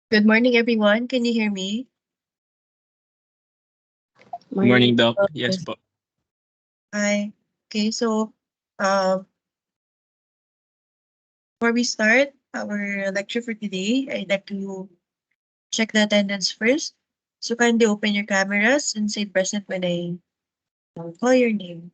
Good morning, everyone. Can you hear me? Good morning, Doc. Yes Yes po. Hi. Okay, so before we start our lecture for today, I'd like to check the attendance first. So kindly open your cameras and say present when I call your name.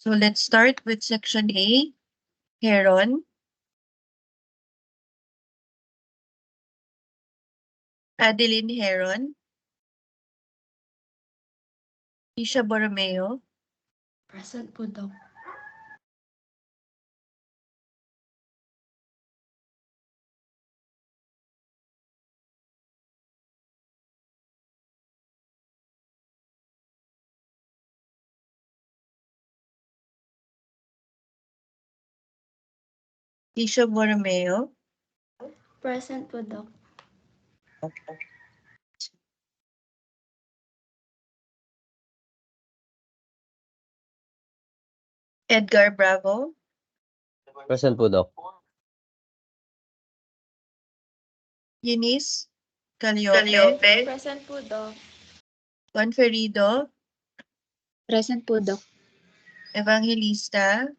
So let's start with section A, Heron. Adeline Heron. Isha Borromeo. Present po, Doc. Isha Borromeo. Present po, Doc. Edgar Bravo. Present po, Doc. Eunice Calliope. Present po, Doc. Juan Ferido. Present po, Doc. Evangelista.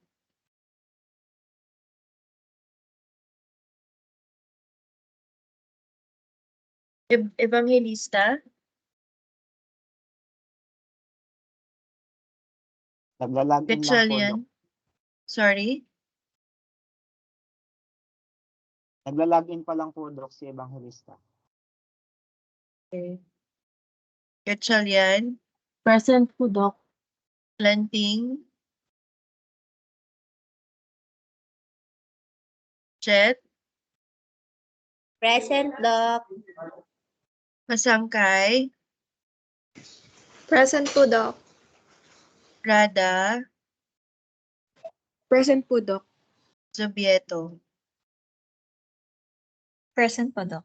Evangelista. Naglalagin lang po, Doc. Gatchalian. Sorry. Naglalagin pa lang po, Doc, si Evangelista. Okay. Gatchalian. Present po, Doc. Lanting. Jet. Present, Doc. Masangkay. Present po, Doc. Rada. Present po, Doc. Zobieto. Present po, Doc.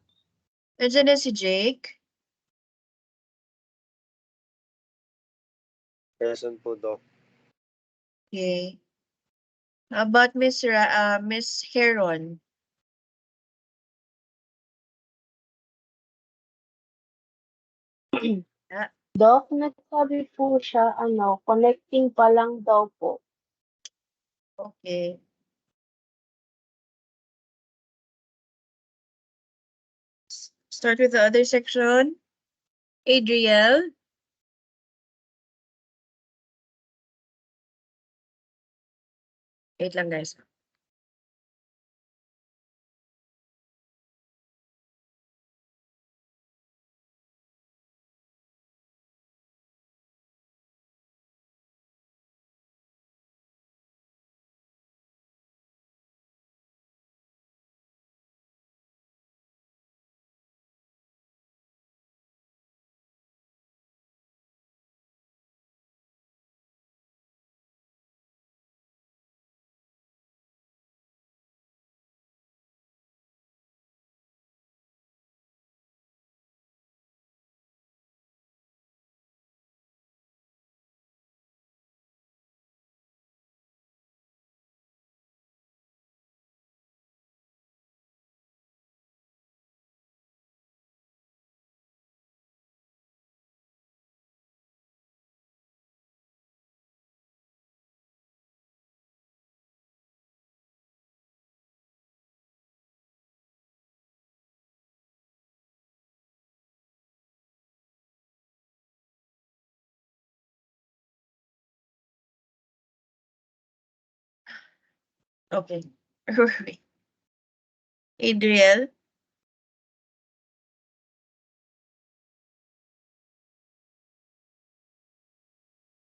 Nandiyan na si Jake. Present po, Doc. Okay. How about Miss Heron? Doc, nagsabi po siya, connecting pa lang daw po. Okay. Start with the other section. Adriel. Wait lang, guys. Okay. Adriel.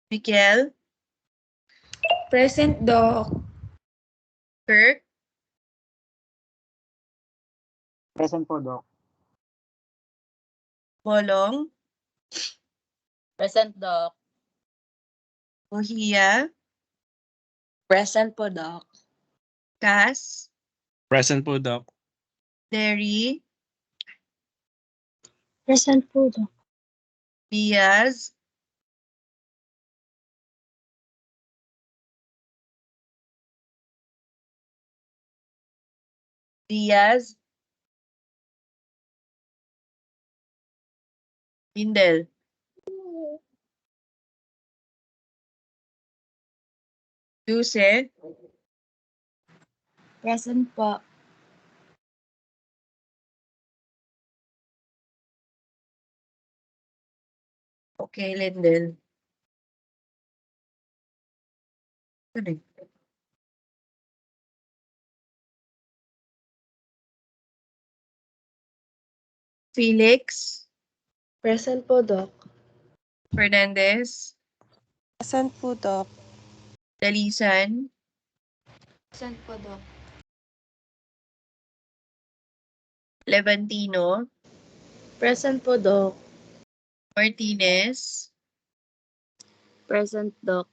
Mikel. Present, Doc. Kirk. Present po, Doc. Bolong. Present, Doc. Ohia, Present po, Doc. Cass, Present po, Doc. Derry, Present po, Doc. Diaz, Diaz, Lindel, Dulce, Present po. okay, Lindel. Ano yun? Felix, Present po, Doc. Fernandez, Present po, Doc. Dalisan, Present po, Doc. Levantino, Present po, Doc. Martinez, Present, Doc.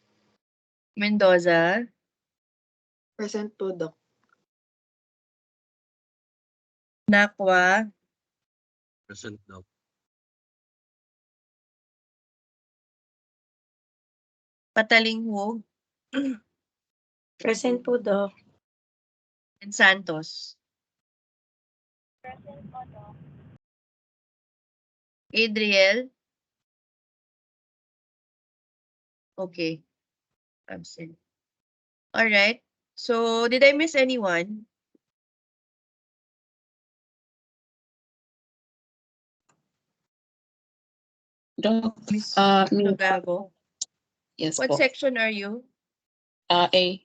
Mendoza, Present po, Doc. Nakwa, Present, Doc. Patalinghog, Present po, Doc. and Santos. Adriel, okay, absent. All right. So, did I miss anyone? Doc, Miss me, Gago? yes What po. section are you? A.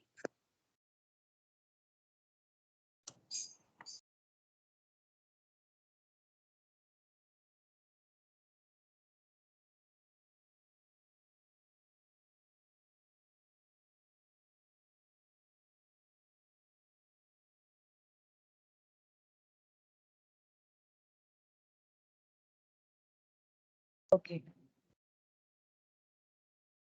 Okay.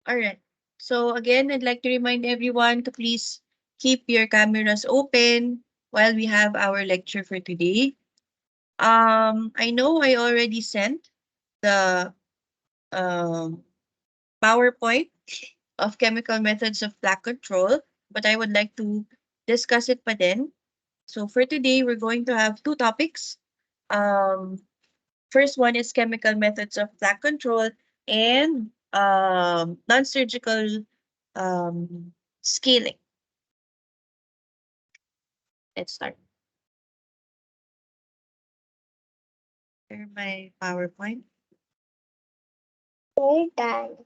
All right. So again, I'd like to remind everyone to please keep your cameras open while we have our lecture for today. I know I already sent the PowerPoint of chemical methods of plaque control, but I would like to discuss it pa din. So for today, we're going to have two topics. First one is chemical methods of plaque control and non-surgical scaling. Let's start. Share my PowerPoint. We're done.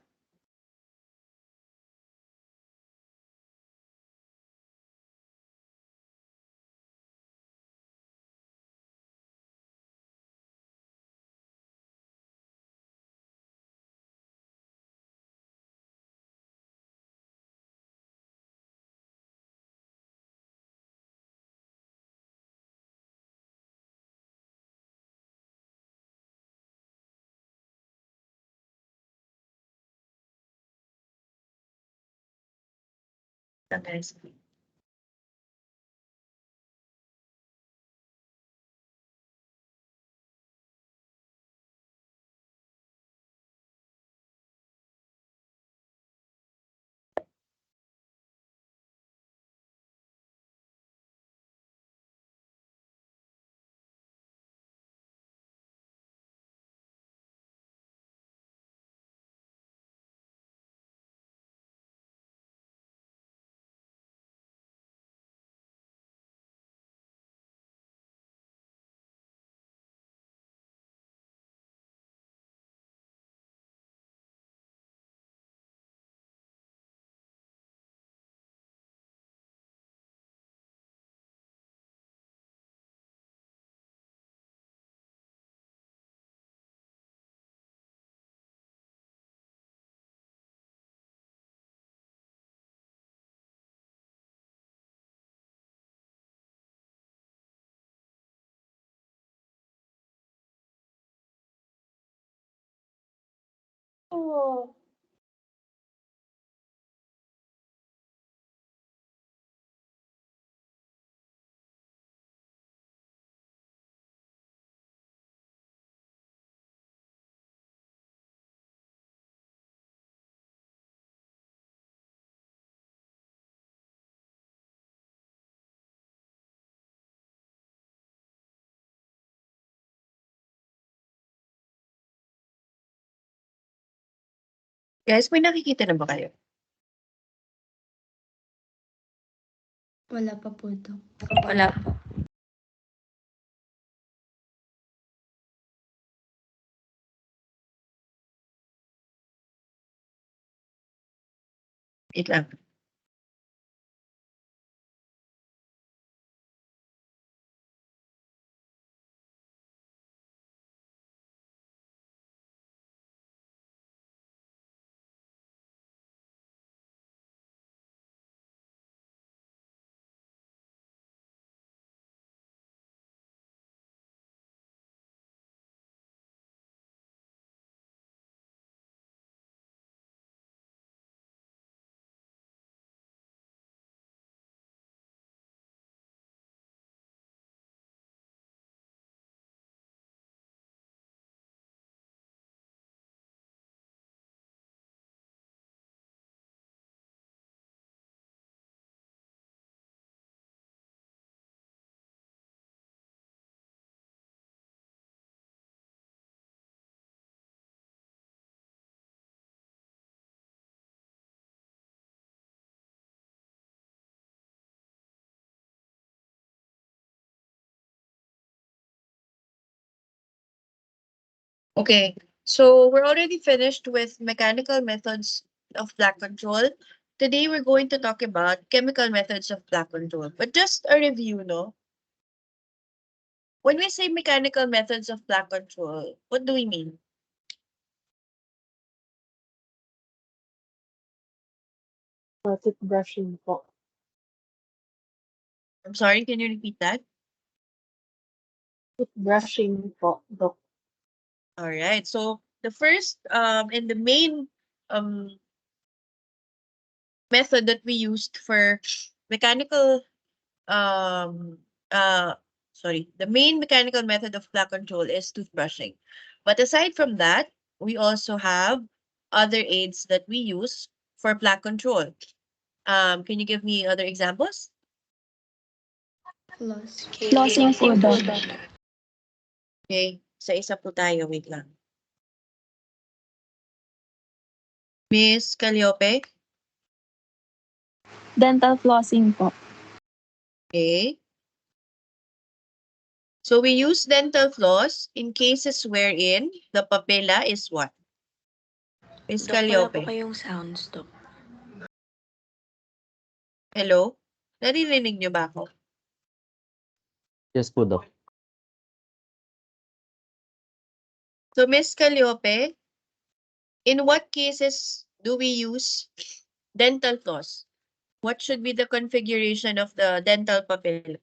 Guys. Oh. Guys, may nakikita na ba kayo? Wala pa po, Dok. Wala po. Wait lang. Okay, so we're already finished with mechanical methods of plaque control. Today we're going to talk about chemical methods of plaque control. But just a review, no? When we say mechanical methods of plaque control, what do we mean? Toothbrushing po. I'm sorry, can you repeat that? Toothbrushing po, Dok. All right, so the first and the main method that we used for mechanical um the main mechanical method of plaque control is toothbrushing. But aside from that, we also have other aids that we use for plaque control. Can you give me other examples? Flossing po, Dok. Okay, sa isa po tayo, wait lang. Miss Calliope? Dental flossing po. Okay. So we use dental floss in cases wherein the papilla is what? Miss Dok, wala po Calliope? kayong sounds, Dok. Hello? Naririnig niyo ba ako? Yes po, Doc. So Miss Calliope, in what cases do we use dental floss? What should be the configuration of the dental papilla?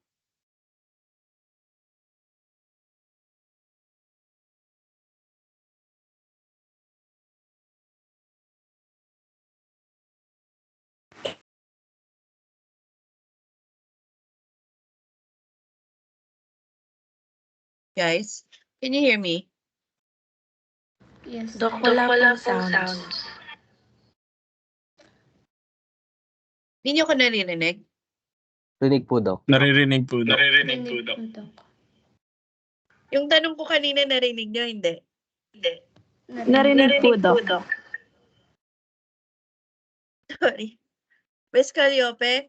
Guys, can you hear me? Yes, Dok, Dok. wala pong sounds. Hindi niyo ko naririnig? Rinig po, Doc. Naririnig po, Doc. Narinig po, Dok. Yung tanong ko kanina narinig niyo, hindi? Narinig po, Dok. Sorry. Miss Calliope,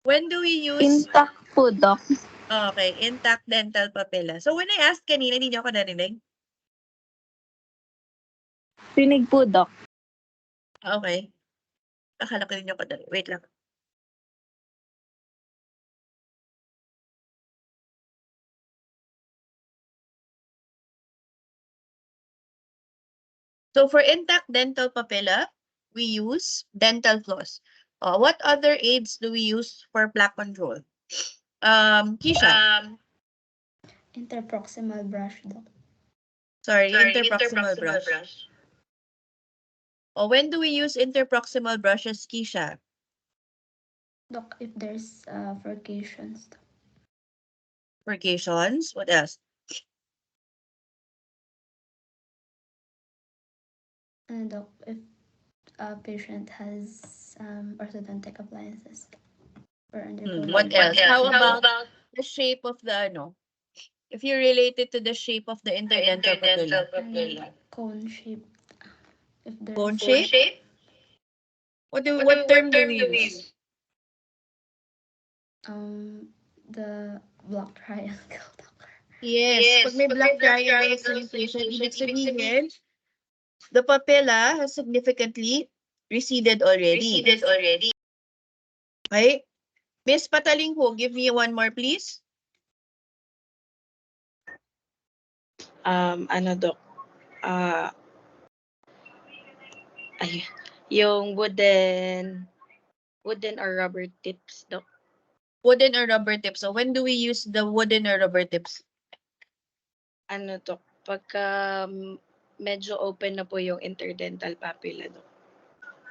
when do we use... Intact po, Dok. Okay, intact dental papilla. So when I asked kanina, hindi niyo ako narinig? Rinig po, Dok. Okay. Akala ko ninyo ko narinig. Wait lang. So for intact dental papilla, we use dental floss. What other aids do we use for plaque control? Keisha. Interproximal brush, Dok. Sorry, interproximal brush. When do we use interproximal brushes, Keisha? Dok, if there's furcations, Dok. Furcations. What else? And Dok, if a patient has orthodontic appliances or undergoing... What else? How about the shape of the ano? If you relate it to the shape of the interdental papilla. Cone shape. If there's Bone shape? What term do we use? The block triangle, Doc. Yes, pag may black triangle segmentation, ibig sabihin, the papilla has significantly receded already. Okay? Miss Pataling ho, give me one more please. Ano, Doc? Ay, yung wooden or rubber tips, Doc. Wooden or rubber tips. So when do we use the wooden or rubber tips? Ano, Doc? Pagka medyo open na po yung interdental papilla, Doc.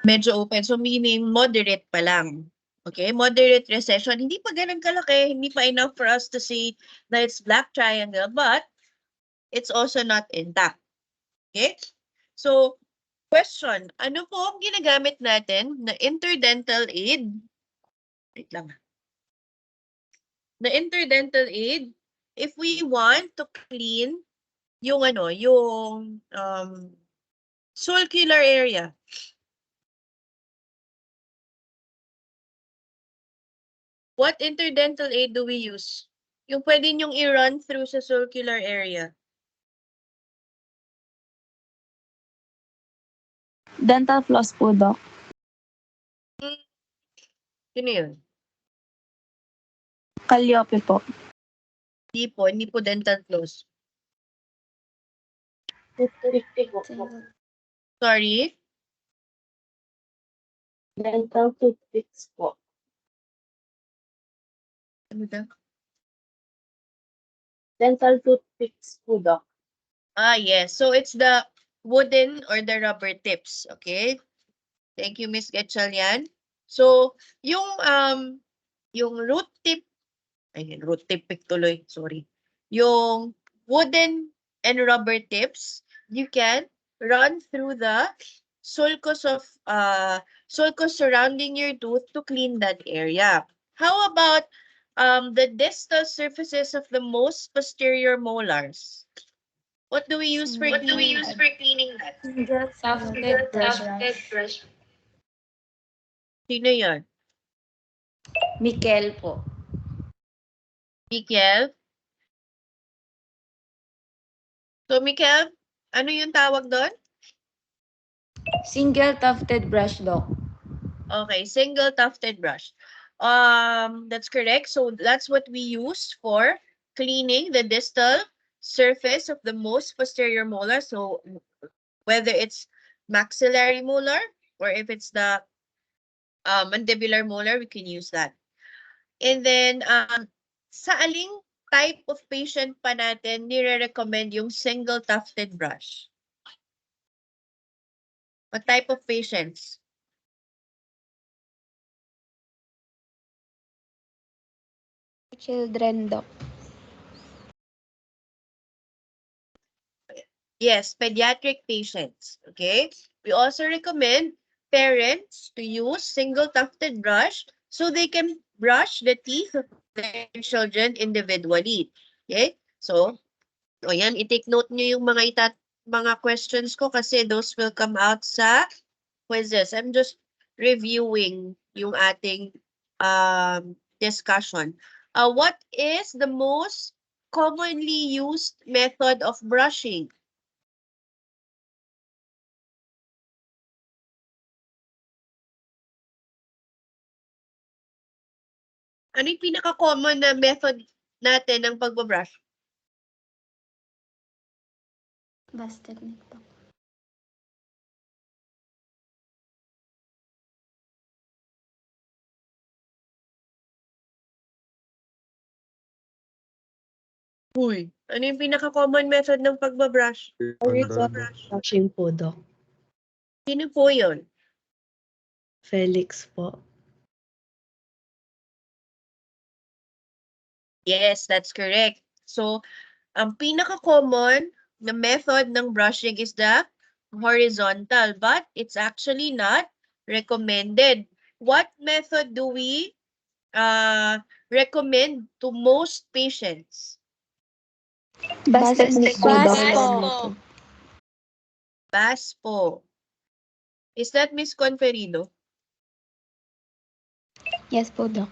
Medyo open. So meaning moderate pa lang. Okay? Moderate recession. Hindi pa ganun kalaki. Hindi pa enough for us to say that it's black triangle, but it's also not intact. Okay? So, question. Ano po ang ginagamit natin na interdental aid? Wait lang. The interdental aid, if we want to clean yung sulcular area. What interdental aid do we use? Yung pwede nyong i-run through sa sulcular area. Dental floss po, Doc. Sino yun? Calliope po. Hindi po dental floss. Toothpick po. Single. Sorry? Dental toothpicks po. Ano daw? Dental toothpicks po, Doc. Ah, yes. So it's the wooden or the rubber tips. Okay? Thank you, Miss Getchalian. So, yung root tip, root tip pick tuloy, sorry. Yung wooden and rubber tips, you can run through the sulcus surrounding your tooth to clean that area. How about the distal surfaces of the most posterior molars? What do we use for cleaning that? Tufted brush. Sino yun? Mikel po. Mikel? So, Mikel, ano yung tawag doon? Single tufted brush, Doc. Okay, single tufted brush. That's correct. So that's what we use for cleaning the distal surface of the most posterior molar. So whether it's maxillary molar or if it's the mandibular molar, we can use that. And then sa aling type of patient pa natin nire-recommend yung single tufted brush? What type of patients? Children, Doc. Yes, pediatric patients, okay? We also recommend parents to use single tufted brush so they can brush the teeth of their children individually. Okay? So, o yan, i-take note nyo yung mga questions ko kasi those will come out sa quizzes. I'm just reviewing yung ating discussion. What is the most commonly used method of brushing? Ano yung pinaka-common na method natin ng pagbabrush? Bus technique, Doc. Uy, ano yung pinaka-common method ng pagbabrush? Brushing po, Doc. Sino po yun? Felix po. Yes, that's correct. So, ang pinaka-common na method ng brushing is the horizontal, but it's actually not recommended. What method do we recommend to most patients? Bus technique po, Doc. BAS po. Is that Miss Conferido? Yes po, Doc.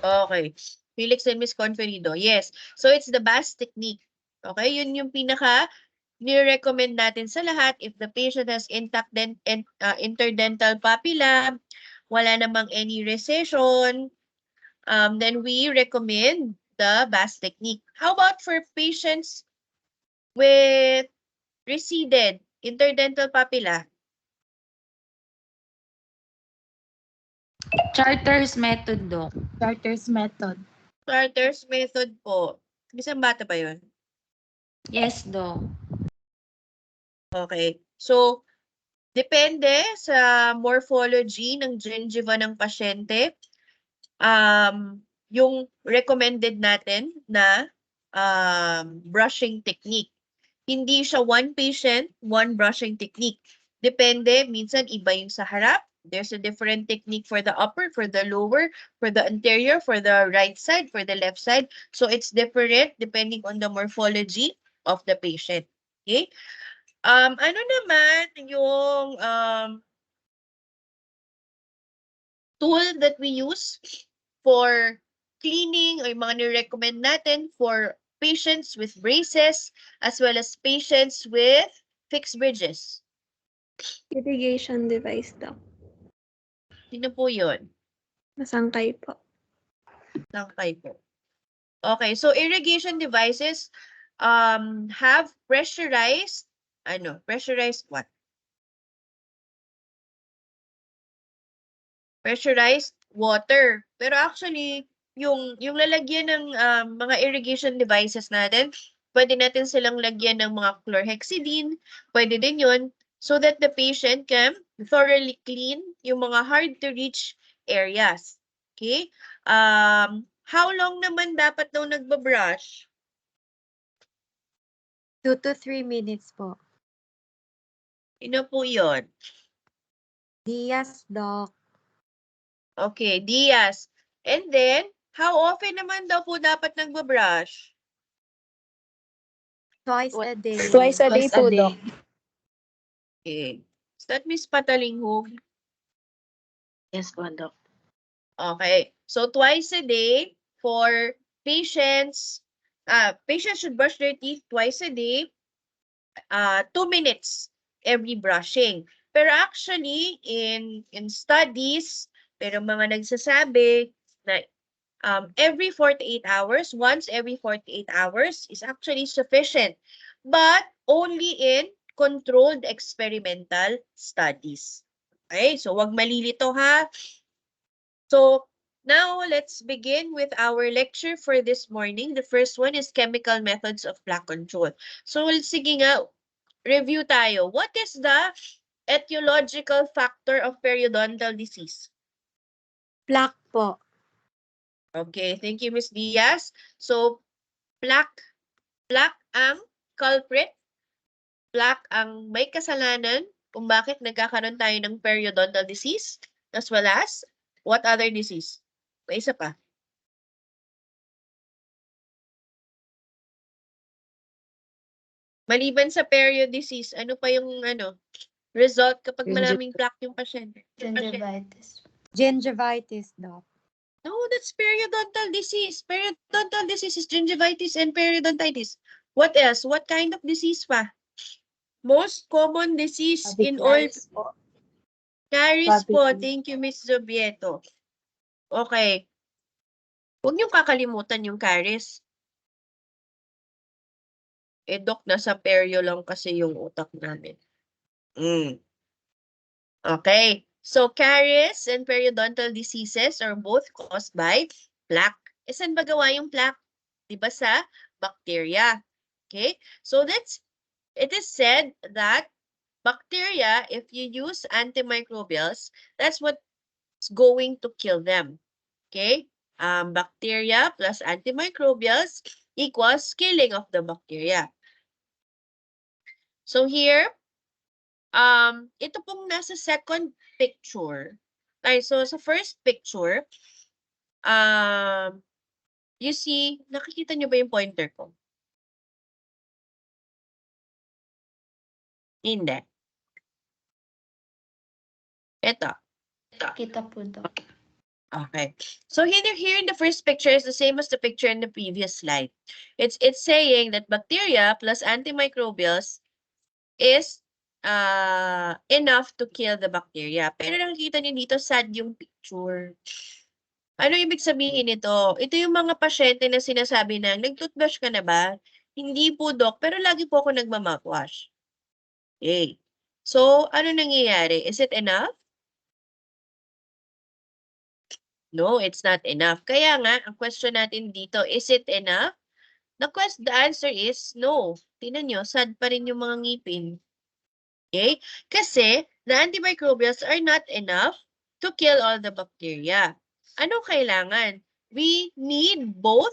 Okay. Felix and Miss Conferido. Yes. So it's the BAS technique. Okay? Yun yung pinaka ni-recommend natin sa lahat if the patient has intact interdental papilla, wala namang any recession, then we recommend the BAS technique. How about for patients with receded interdental papilla? Charters method, Doc. Charters method. Starters method po. Isang bata ba yun? Yes, Doc. Okay. So, depende sa morphology ng gingiva ng pasyente, yung recommended natin na brushing technique. Hindi siya one patient, one brushing technique. Depende, minsan iba yung sa harap. There's a different technique for the upper, for the lower, for the anterior, for the right side, for the left side. So it's different depending on the morphology of the patient. Okay? Ano naman yung tool that we use for cleaning or yung mga ni-recommend natin for patients with braces as well as patients with fixed bridges? Irrigation device, Doc. Sino po yun? Masangkay po. Tangkay po. Okay, so irrigation devices have pressurized, pressurized what? Pressurized water. Pero actually, yung lalagyan ng mga irrigation devices natin, pwede natin silang lagyan ng mga chlorhexidine, pwede din yun, so that the patient can thoroughly clean yung mga hard to reach areas. Okay? How long naman dapat daw nagbabrush? 2 to 3 minutes po. Sino po yun? Diaz, Doc. Okay, Diaz. And then, how often naman daw po dapat nagbabrush? Twice a day. Twice a day po, Doc. Okay. Is that Miss Patalinghog? Yes po, Doc. Okay. So, twice a day for patients. Patients should brush their teeth twice a day. 2 minutes every brushing. Pero actually, in studies, pero mga nagsasabi na every 48 hours, once every 48 hours is actually sufficient. But only in controlled experimental studies. Okay, so wag malilito ha. So now let's begin with our lecture for this morning. The first one is chemical methods of plaque control. So sige nga, review tayo. What is the etiological factor of periodontal disease? Plaque po. Okay, thank you, Ms. Diaz. So, plaque ang culprit, plaque ang may kasalanan kung bakit nagkakaroon tayo ng periodontal disease, as well as what other disease? May isa pa. Maliban sa period disease, ano pa yung result kapag maraming plaque yung pasyente? Gingivitis. Gingivitis, Doc. No, that's periodontal disease. Periodontal disease is gingivitis and periodontitis. What else? What kind of disease pa? Most common disease in all. Caries po. Thank you, Miss Zobieto. Okay. Huwag niyong kakalimutan yung caries. Doc, nasa perio lang kasi yung utak namin. Okay. So, caries and periodontal diseases are both caused by plaque. Saan ba gawa yung plaque? Diba sa bacteria? Okay? So, it is said that bacteria, if you use antimicrobials, that's what's going to kill them. Okay? Bacteria plus antimicrobials equals killing of the bacteria. So here, ito pong nasa second picture. Ay, so sa first picture, you see, nakikita nyo ba yung pointer ko? Hindi. Ito. Kita po, Doc. Okay. So here in the first picture is the same as the picture in the previous slide. It's saying that bacteria plus antimicrobials is enough to kill the bacteria. Pero nakikita niyo dito, sad yung picture. Ano ibig sabihin nito? Ito yung mga pasyente na sinasabi na, nag-toothbrush ka na ba? Hindi po, Doc, pero lagi po ako nagmamouthwash. Okay. So, ano nangyayari? Is it enough? No, it's not enough. Kaya nga, ang question natin dito, is it enough? The answer is no. Tingnan nyo, sad pa rin yung mga ngipin. Okay? Kasi, the antimicrobials are not enough to kill all the bacteria. Anong kailangan? We need both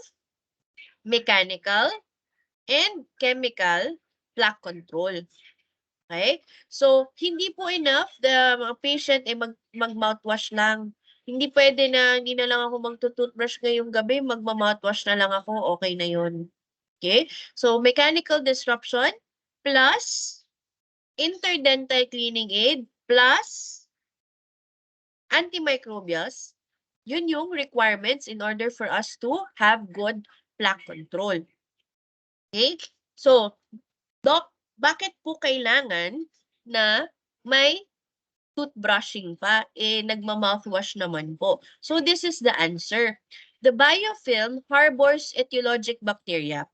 mechanical and chemical plaque control. Okay? So, hindi po enough the mga patient ay mag-mouthwash lang. Hindi pwede na hindi na lang ako magtutoothbrush ngayong gabi, magma-mouthwash na lang ako, okay na yun. Okay? So, mechanical disruption plus interdental cleaning aid plus antimicrobials, yun yung requirements in order for us to have good plaque control. Okay? So, Doc, bakit po kailangan na may toothbrushing pa? Nagma-mouthwash naman po. So, this is the answer. The biofilm harbors etiologic bacteria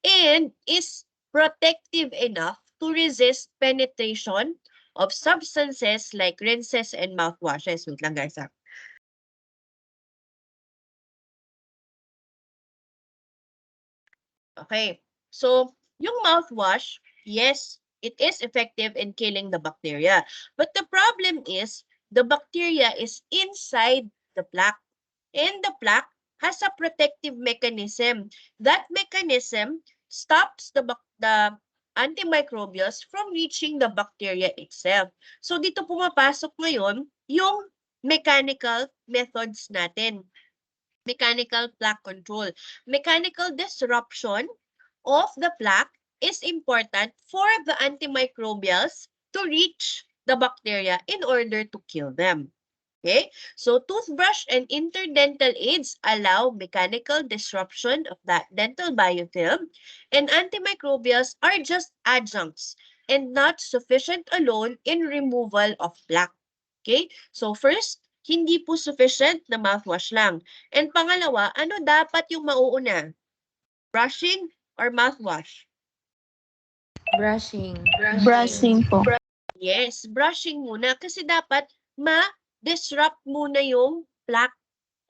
and is protective enough to resist penetration of substances like rinses and mouthwashes. Wait lang guys. Okay. So, yung mouthwash, yes, it is effective in killing the bacteria. But the problem is, the bacteria is inside the plaque. And the plaque has a protective mechanism. That mechanism stops the antimicrobials from reaching the bacteria itself. So, dito pumapasok ngayon yung mechanical methods natin. Mechanical plaque control. Mechanical disruption of the plaque is important for the antimicrobials to reach the bacteria in order to kill them. Okay? So, toothbrush and interdental aids allow mechanical disruption of that dental biofilm, and antimicrobials are just adjuncts and not sufficient alone in removal of plaque. Okay? So, first, hindi po sufficient na mouthwash lang. And pangalawa, ano dapat yung mauuna? Brushing or mouthwash? Brushing. Brushing po. Yes, brushing muna kasi dapat ma-disrupt muna yung plaque.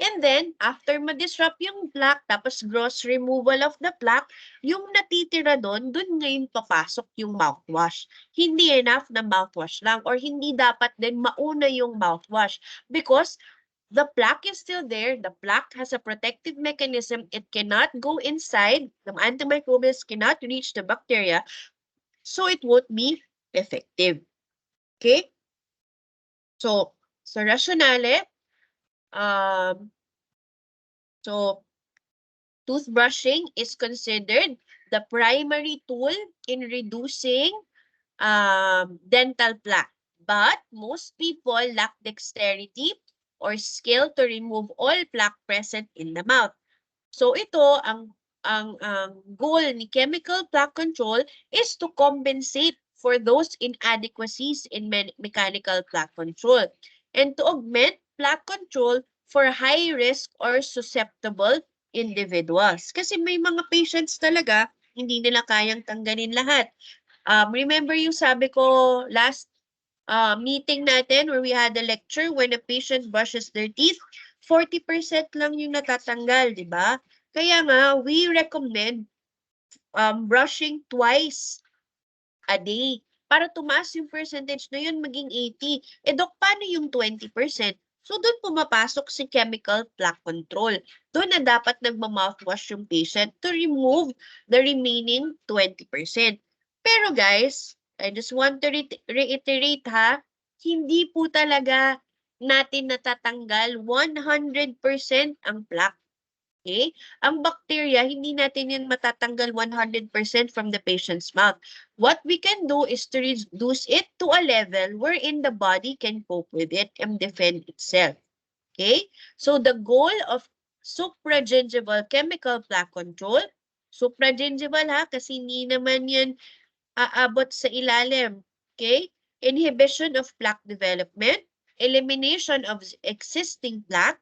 And then, after ma-disrupt yung plaque, tapos gross removal of the plaque, yung natitira doon ngayon papasok yung mouthwash. Hindi enough na mouthwash lang or hindi dapat din mauna yung mouthwash because the plaque is still there. The plaque has a protective mechanism. It cannot go inside. The antimicrobials cannot reach the bacteria. So, it won't be effective. Okay? So, sa rationale, so, toothbrushing is considered the primary tool in reducing dental plaque. But most people lack dexterity or skill to remove all plaque present in the mouth. So ito, ang goal ni chemical plaque control is to compensate for those inadequacies in mechanical plaque control and to augment plaque control for high risk or susceptible individuals. Kasi may mga patients talaga, hindi nila kayang tanggalin lahat. Remember yung sabi ko last meeting natin where we had a lecture when a patient brushes their teeth, 40% lang yung natatanggal, di ba? Kaya nga, we recommend brushing twice a day para tumaas yung percentage na yun maging 80. Dok, paano yung 20%? So, doon pumapasok si chemical plaque control. Doon na dapat nagma-mouthwash yung patient to remove the remaining 20%. Pero guys, I just want to reiterate ha, hindi po talaga natin natatanggal 100% ang plaque. Okay? Ang bacteria, hindi natin yan matatanggal 100% from the patient's mouth. What we can do is to reduce it to a level wherein the body can cope with it and defend itself. Okay? So the goal of supragingival chemical plaque control, supragingival ha, kasi hindi naman yan aabot sa ilalim. Okay? Inhibition of plaque development, elimination of existing plaque,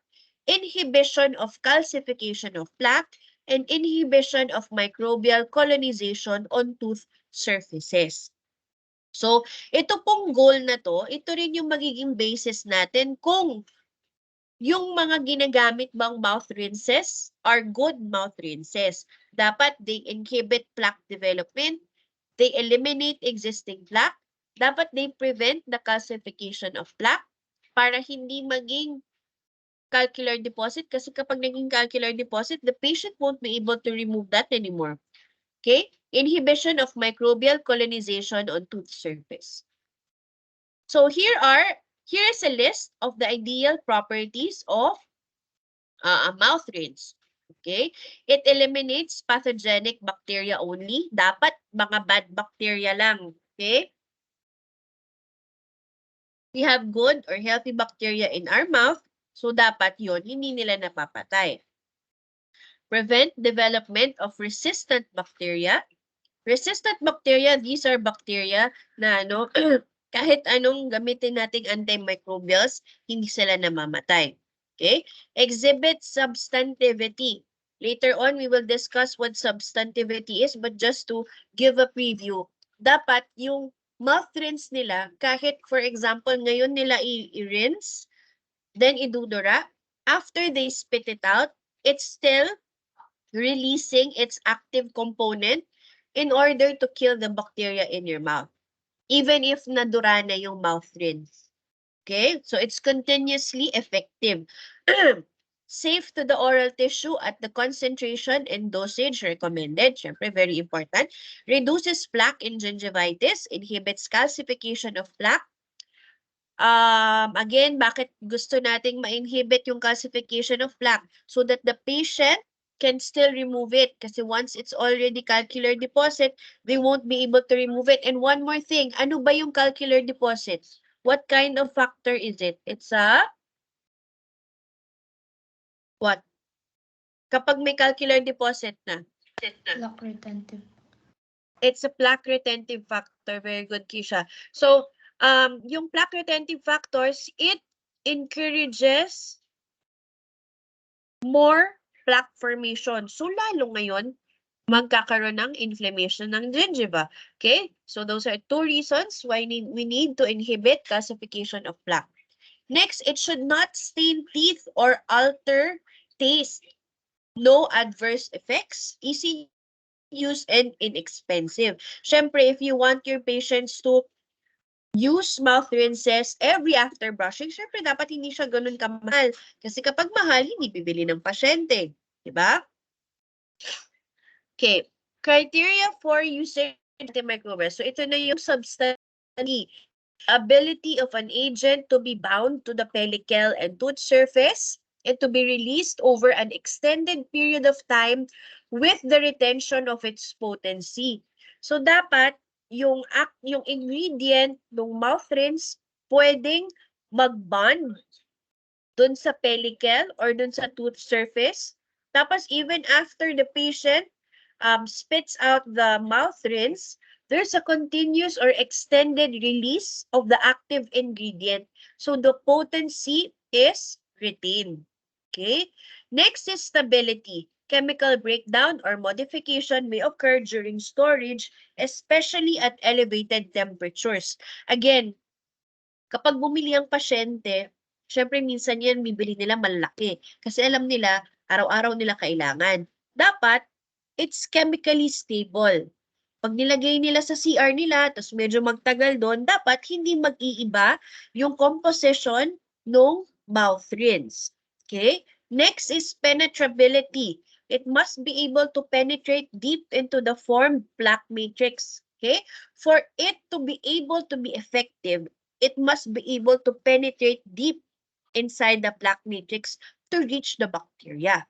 inhibition of calcification of plaque, and inhibition of microbial colonization on tooth surfaces. So, ito pong goal na to, ito rin yung magiging basis natin kung yung mga ginagamit bang mouth rinses are good mouth rinses. Dapat they inhibit plaque development, they eliminate existing plaque, dapat they prevent the calcification of plaque para hindi maging calcular deposit kasi kapag naging calcular deposit, the patient won't be able to remove that anymore. Okay? Inhibition of microbial colonization on tooth surface. So here is a list of the ideal properties of a mouth rinse. Okay? It eliminates pathogenic bacteria only. Dapat mga bad bacteria lang. Okay? We have good or healthy bacteria in our mouth. So, dapat yon hindi nila napapatay. Prevent development of resistant bacteria. Resistant bacteria, these are bacteria na kahit anong gamitin nating antimicrobials, hindi sila namamatay. Okay? Exhibit substantivity. Later on, we will discuss what substantivity is, but just to give a preview, dapat yung mouth rinse nila, kahit for example, ngayon nila i-rinse, then idudura, after they spit it out, it's still releasing its active component in order to kill the bacteria in your mouth. Even if nadura na yung mouth rinse. Okay? So it's continuously effective. Safe to the oral tissue at the concentration and dosage recommended. Syempre, very important. Reduces plaque in gingivitis. Inhibits calcification of plaque. Again, bakit gusto nating ma-inhibit yung calcification of plaque? So that the patient can still remove it. Kasi once it's already calcular deposit, they won't be able to remove it. And one more thing, ano ba yung calcular deposit? What kind of factor is it? It's a what? Kapag may calcular deposit na. Plaque retentive. It's a plaque retentive factor. Very good, Kisha. So, yung plaque retentive factors, it encourages more plaque formation. So, lalo ngayon, magkakaroon ng inflammation ng gingiva. Okay? So, those are two reasons why we need to inhibit calcification of plaque. Next, it should not stain teeth or alter taste. No adverse effects. Easy use and inexpensive. Syempre, if you want your patients to use mouth rinses every after brushing, syempre dapat hindi siya ganun kamahal. Kasi kapag mahal, hindi bibili ng pasyente. Diba? Okay. Criteria for using antimicrobials. So, ito na yung substance. Ability of an agent to be bound to the pellicle and tooth surface and to be released over an extended period of time with the retention of its potency. So, dapat yung ingredient ng mouth rinse pwedeng mag-bond dun sa pellicle or dun sa tooth surface. Tapos, even after the patient spits out the mouth rinse, there's a continuous or extended release of the active ingredient. So the potency is retained. Okay? Next is stability. Chemical breakdown or modification may occur during storage, especially at elevated temperatures. Again, kapag bumili ang pasyente, syempre minsan yan bibili nila malaki. Kasi alam nila, araw-araw nila kailangan. Dapat, it's chemically stable. Pag nilagay nila sa CR nila, tapos medyo magtagal doon, dapat hindi mag-iiba yung composition ng mouth rinse. Okay? Next is penetrability. It must be able to penetrate deep into the formed plaque matrix. Okay? For it to be able to be effective, it must be able to penetrate deep inside the plaque matrix to reach the bacteria.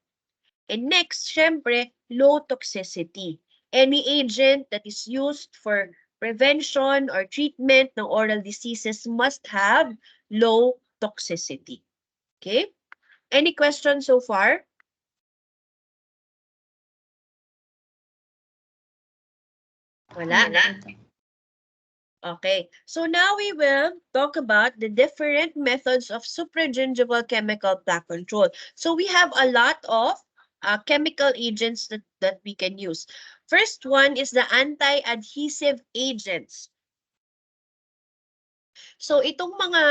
And next, syempre, low toxicity. Any agent that is used for prevention or treatment ng oral diseases must have low toxicity. Okay? Any questions so far? Wala. Okay, so now we will talk about the different methods of supragingival chemical plaque control. So we have a lot of chemical agents that we can use. First one is the anti-adhesive agents. So itong mga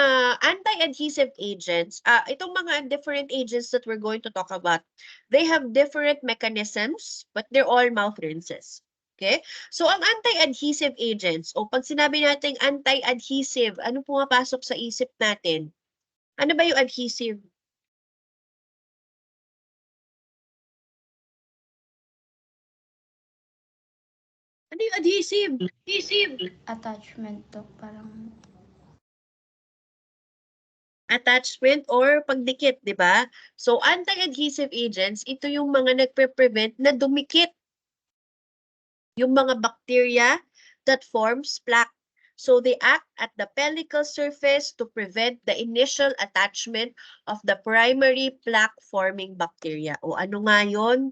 anti-adhesive agents, itong mga different agents that we're going to talk about, they have different mechanisms, but they're all mouth rinses. Okay? So ang anti-adhesive agents, o pag sinabi natin anti-adhesive, ano pumapasok sa isip natin? Ano ba yung adhesive? Ano yung adhesive? Attachment, Doc. Parang Attachment or pagdikit, di ba? So anti-adhesive agents, ito yung mga nagpe-prevent na dumikit yung mga bacteria that forms plaque. So they act at the pellicle surface to prevent the initial attachment of the primary plaque-forming bacteria. O ano nga yun?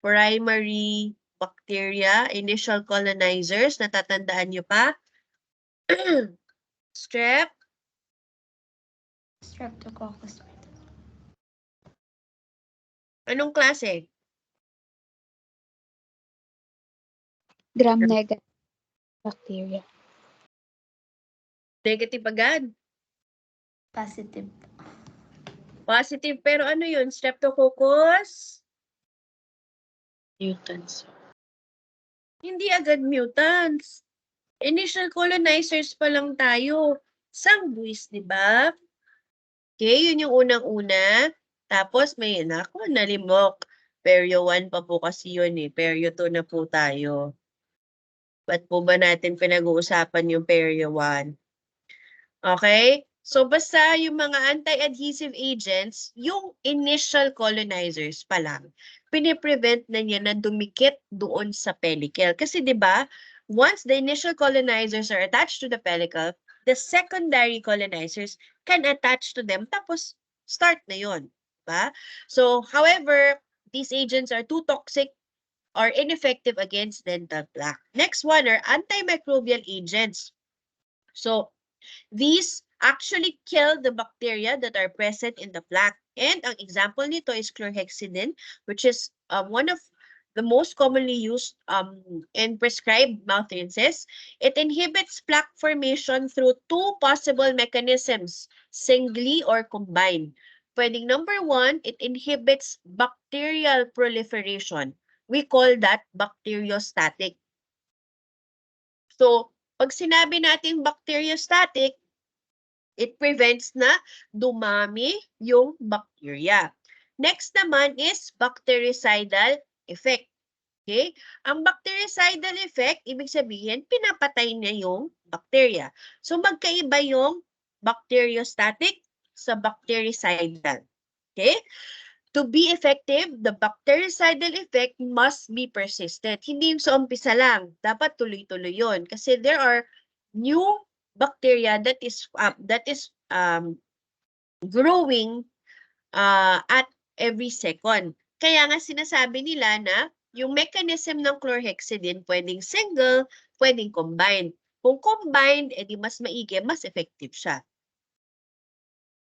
Primary bacteria, initial colonizers, natatandaan nyo pa? Streptococcus. Anong klase? Gram-negative bacteria. Negative agad. Positive. Positive, pero ano yun? Streptococcus? Mutants. Hindi agad mutants. Initial colonizers pa lang tayo. Sanguis, di ba? Okay, yun yung unang-una. Tapos may, naku, nalimok. Perio 1 pa po kasi yun eh. Perio 2 na po tayo. Ba't po ba natin pinag-uusapan yung Perio 1? Okay? So, basta yung mga anti-adhesive agents, yung initial colonizers pa lang, piniprevent na niya na dumikit doon sa pellicle. Kasi di ba, once the initial colonizers are attached to the pellicle, the secondary colonizers can attach to them, tapos start na yun. Diba? So, however, these agents are too toxic or ineffective against dental plaque. Next one are antimicrobial agents. So, these actually kill the bacteria that are present in the plaque. And ang example nito is chlorhexidine, which is one of the most commonly used and prescribed mouth rinses. It inhibits plaque formation through two possible mechanisms, singly or combined. Pwedeng number one, it inhibits bacterial proliferation. We call that bacteriostatic. So, pag sinabi natin bacteriostatic, it prevents na dumami yung bacteria. Next naman is bactericidal effect. Okay? Ang bactericidal effect, ibig sabihin, pinapatay niya yung bacteria. So, magkaiba yung bacteriostatic sa bactericidal. Okay? To be effective, the bactericidal effect must be persistent. Hindi yung sa umpisa lang. Dapat tuloy-tuloy yun. Kasi there are new bacteria that is growing at every second. Kaya nga sinasabi nila na yung mechanism ng chlorhexidine pwedeng single, pwedeng combined. Kung combined, edi mas maigi, mas effective siya.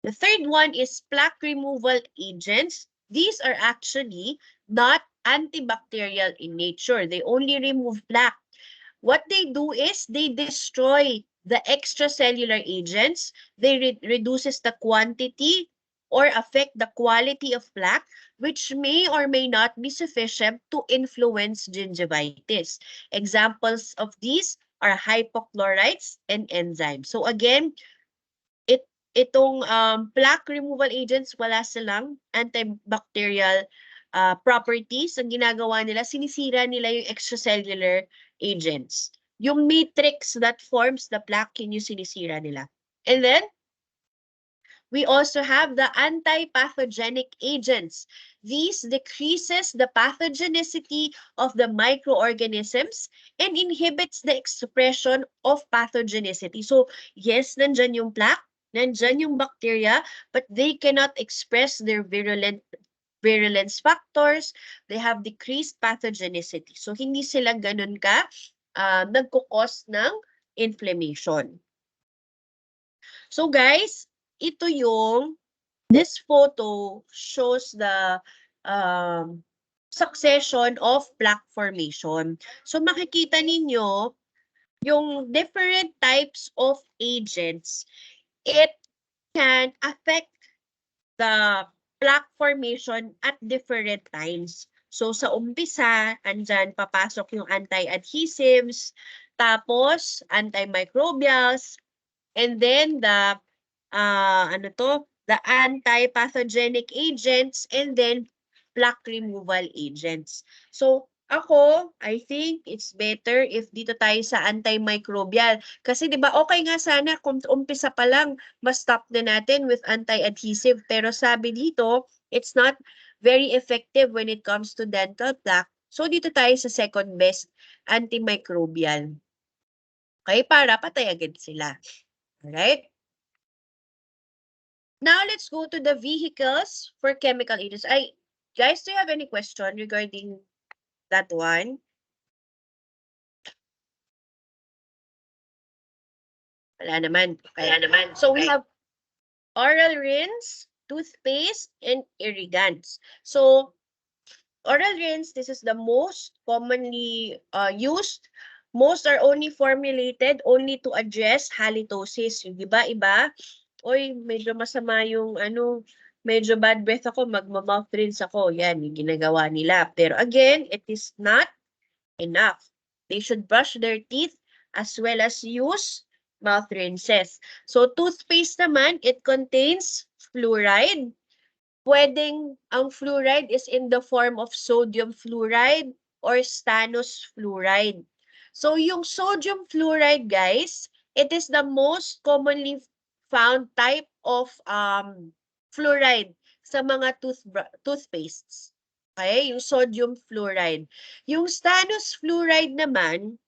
The third one is plaque removal agents. These are actually not antibacterial in nature. They only remove plaque. What they do is they destroy the extracellular agents. They reduces the quantity or affect the quality of plaque, which may or may not be sufficient to influence gingivitis. Examples of these are hypochlorites and enzymes. So again, itong plaque removal agents, wala silang antibacterial properties. Ang ginagawa nila, sinisira nila yung extracellular agents. Yung matrix that forms the plaque, yun yung sinisira nila. And then, We also have the anti-pathogenic agents. These decreases the pathogenicity of the microorganisms and inhibits the expression of pathogenicity. So, yes, nandyan yung plaque, nandyan yung bacteria, but they cannot express their virulence factors. They have decreased pathogenicity. So, hindi sila ganun ka nagkukos ng inflammation. So guys, ito yung, this photo shows the succession of plaque formation. So makikita ninyo yung different types of agents. It can affect the plaque formation at different times. So sa umpisa, andyan papasok yung anti-adhesives, tapos antimicrobials, and then the the anti-pathogenic agents, and then plaque removal agents. So, ako, I think it's better if dito tayo sa antimicrobial. Kasi 'di ba okay nga sana kung umpisa pa lang ma-stop na natin with anti-adhesive, pero sabi dito, it's not very effective when it comes to dental plaque. So dito tayo sa second best, antimicrobial. Okay, para patay agad sila. Alright? Now, let's go to the vehicles for chemical agents. Guys, do you have any question regarding that one? Wala naman. Okay. So, we have oral rinse, toothpaste, and irrigants. So, oral rinse, this is the most commonly used. Most are only formulated only to address halitosis. Yung iba, oy, medyo masama yung medyo bad breath ako, magma-mouth rinse ako. Yan, yung ginagawa nila. Pero again, it is not enough. They should brush their teeth as well as use mouth rinses. So, toothpaste naman, it contains fluoride. Pwedeng ang fluoride is in the form of sodium fluoride or stannous fluoride. So, yung sodium fluoride, guys, it is the most commonly found type of fluoride sa mga toothpastes. Okay? Yung sodium fluoride. Yung stannous fluoride naman,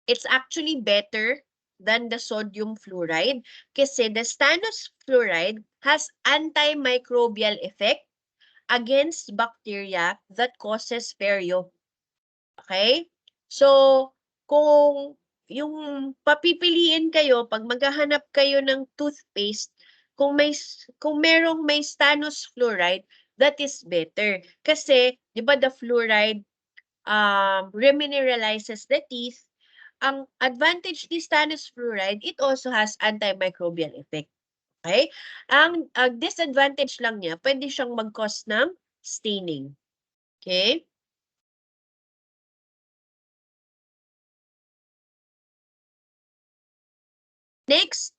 it's actually better than the sodium fluoride kasi the stannous fluoride has antimicrobial effect against bacteria that causes perio. Okay? So, kung yung papipiliin kayo, pag maghahanap kayo ng toothpaste, kung merong may stannous fluoride, that is better. Kasi, di ba the fluoride remineralizes the teeth. Ang advantage ni stannous fluoride, it also has antimicrobial effect. Okay? Ang disadvantage lang niya, pwede siyang mag-cause ng staining. Okay? Next,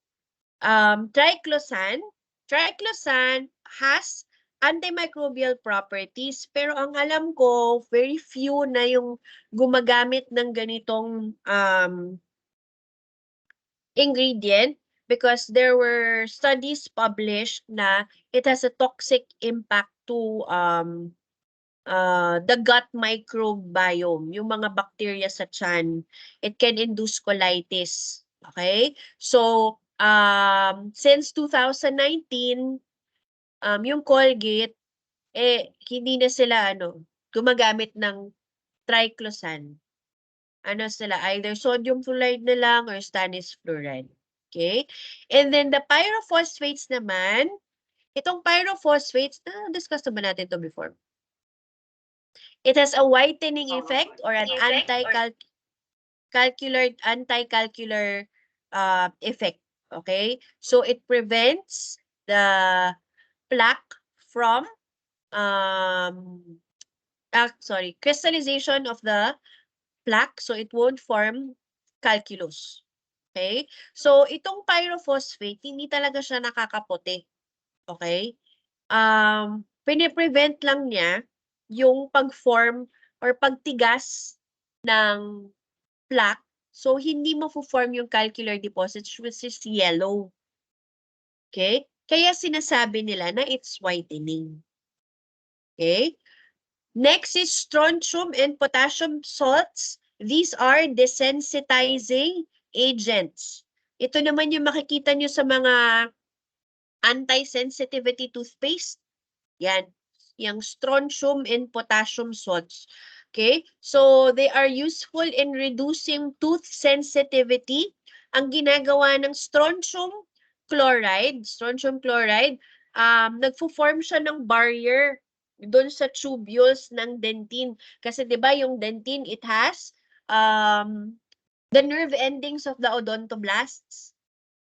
triclosan. Triclosan has antimicrobial properties, pero ang alam ko, very few na yung gumagamit ng ganitong ingredient because there were studies published na it has a toxic impact to the gut microbiome, yung mga bacteria sa tiyan. It can induce colitis. Okay? So, since 2019, yung Colgate, hindi na sila, gumagamit ng triclosan. Sila, either sodium fluoride na lang or stannous fluoride. Okay? And then, the pyrophosphates naman, itong pyrophosphates, discuss na ba natin ito before? It has a whitening effect or an anti-calcular effect. Okay? So, it prevents the plaque from crystallization of the plaque. So, it won't form calculus. Okay? So, itong pyrophosphate, hindi talaga siya nakakaputi. Okay? Piniprevent lang niya yung pag-form or pagtigas ng plaque. So, hindi mo form yung calcular deposits which is yellow. Okay? Kaya sinasabi nila na it's whitening. Okay? Next is strontium and potassium salts. These are desensitizing agents. Ito naman yung makikita nyo sa mga anti-sensitivity toothpaste. Yan. Yung strontium and potassium salts. Okay? So, they are useful in reducing tooth sensitivity. Ang ginagawa ng strontium chloride, nagfo-form siya ng barrier doon sa tubules ng dentin. Kasi 'di ba yung dentin, it has the nerve endings of the odontoblasts.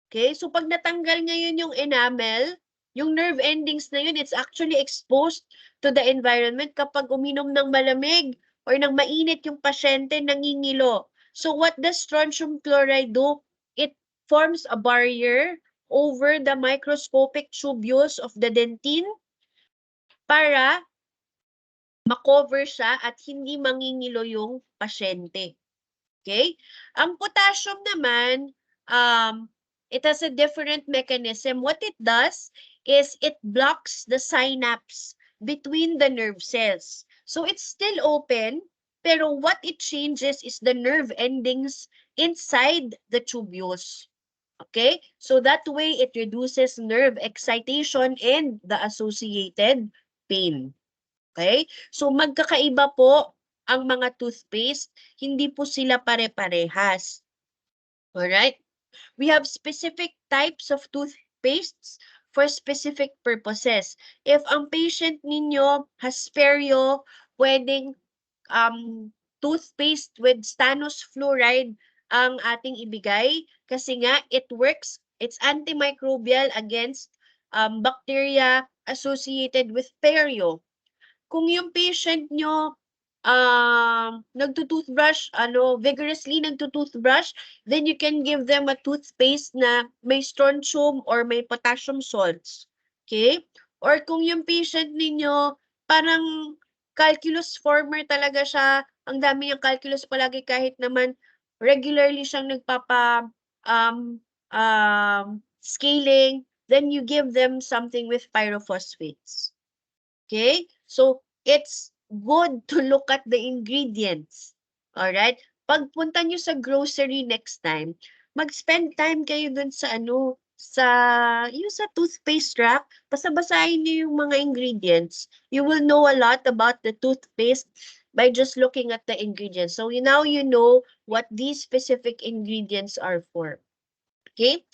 Okay? So pag natanggal ngayon yung enamel, yung nerve endings na yun, it's actually exposed to the environment kapag uminom ng malamig or ng mainit yung pasyente, nangingilo. So what does strontium chloride do? It forms a barrier over the microscopic tubules of the dentin para makover siya at hindi mangingilo yung pasyente. Okay? Ang potassium naman, it has a different mechanism. What it does is it blocks the synapse between the nerve cells. So it's still open, pero what it changes is the nerve endings inside the tubules. Okay? So that way, it reduces nerve excitation and the associated pain. Okay? So magkakaiba po ang mga toothpaste, hindi po sila pare-parehas. Alright? We have specific types of toothpastes for specific purposes. If ang patient ninyo has perio, pwedeng toothpaste with stannous fluoride ang ating ibigay kasi nga it works, it's antimicrobial against bacteria associated with perio. Kung yung patient nyo nagtutoothbrush, vigorously nagtutoothbrush, then you can give them a toothpaste na may strontium or may potassium salts. Okay? Or kung yung patient ninyo parang calculus former talaga siya, ang dami yung calculus palagi kahit naman regularly siyang scaling, then you give them something with pyrophosphates. Okay? So, it's good to look at the ingredients. Alright? Pagpunta nyo sa grocery next time, mag-spend time kayo dun sa yung sa toothpaste rack, basa-basahin nyo yung mga ingredients. You will know a lot about the toothpaste by just looking at the ingredients. So, now you know what these specific ingredients are for. Okay?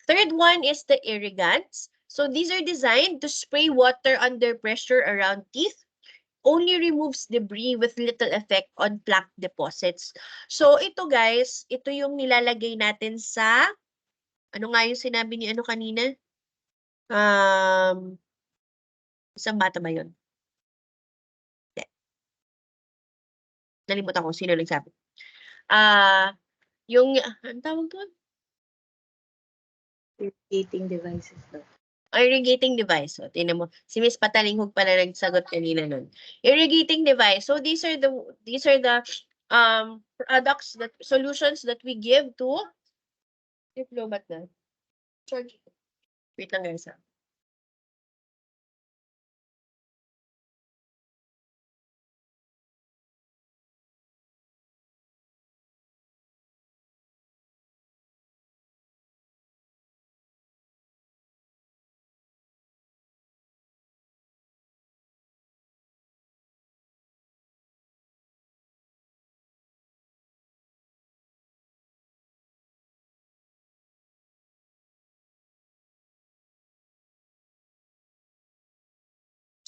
Third one is the irrigants. So these are designed to spray water under pressure around teeth. Only removes debris with little effect on plaque deposits. So ito guys, ito yung nilalagay natin sa, ano nga yung sinabi ni ano kanina? Isang bata ba yun? Hindi. Nalimutan ko, sino nagsabi? Yung, ano tawag doon? Irrigating devices daw. Irrigating device. So, tingnan mo. Si Miss Patalinghog pala nagsagot kanina nun. Irrigating device. So, these are the products, solutions that we give to diplomat na. Charge. Wait lang guys.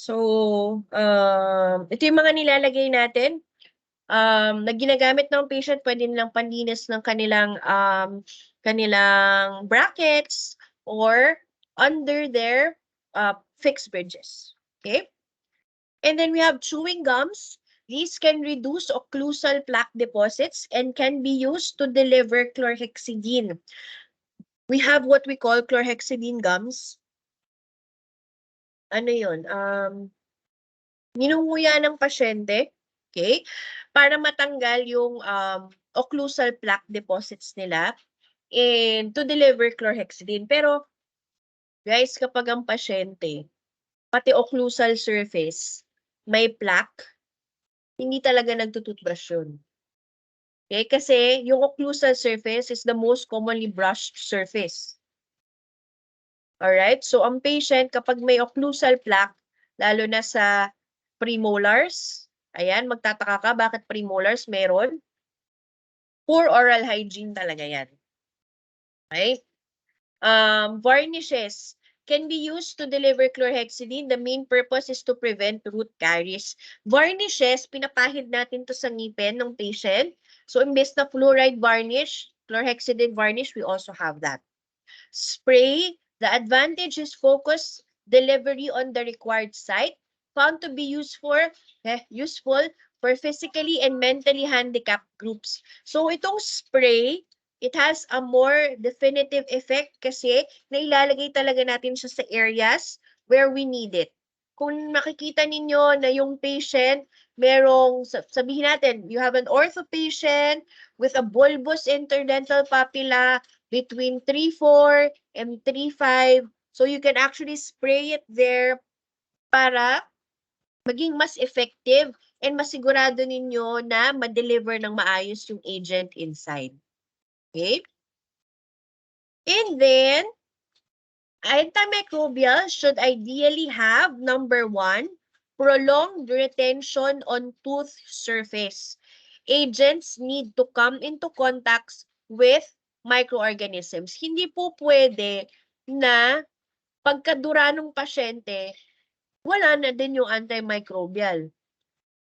So, ito yung mga nilalagay natin. Na ginagamit ng patient, pwede nilang panlinis ng kanilang brackets or under their fixed bridges. Okay? And then we have chewing gums. These can reduce occlusal plaque deposits and can be used to deliver chlorhexidine. We have what we call chlorhexidine gums. Ano yun? Ninunguya ng pasyente, okay, para matanggal yung occlusal plaque deposits nila and to deliver chlorhexidine. Pero Guys, kapag ang pasyente, pati occlusal surface, may plaque, hindi talaga nagtututbrush yun. Okay? Kasi yung occlusal surface is the most commonly brushed surface. Alright? So, ang patient, kapag may occlusal plaque, lalo na sa premolars, ayan, magtataka ka, bakit premolars meron? Poor oral hygiene talaga yan. Okay? Varnishes can be used to deliver chlorhexidine. The main purpose is to prevent root caries. Varnishes, pinapahid natin to sa ngipin ng patient. So, imbes na fluoride varnish, chlorhexidine varnish, we also have that. Spray, the advantage is focus delivery on the required site, found to be useful for physically and mentally handicapped groups. So itong spray, it has a more definitive effect kasi nailalagay talaga natin siya sa areas where we need it. Kung makikita ninyo na yung patient, merong, sabihin natin, you have an ortho patient with a bulbous interdental papilla between 3.4 and 3.5. So you can actually spray it there para maging mas effective and masigurado ninyo na ma-deliver ng maayos yung agent inside. Okay? And then, antimicrobial should ideally have, number 1, prolonged retention on tooth surface. Agents need to come into contact with microorganisms. Hindi po pwede na pagkadura ng pasyente, wala na din yung antimicrobial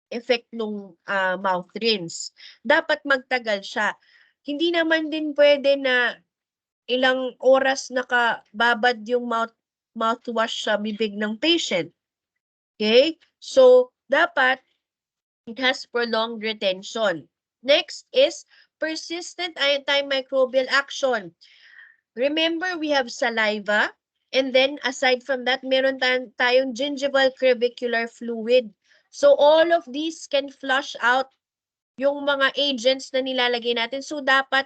effect nung mouth rinse. Dapat magtagal siya. Hindi naman din pwede na ilang oras nakababad yung mouthwash sa bibig ng patient. Okay? So, dapat it has prolonged retention. Next is persistent antimicrobial action. Remember, we have saliva, and then aside from that, meron tayong gingival crevicular fluid. So all of these can flush out yung mga agents na nilalagay natin. So dapat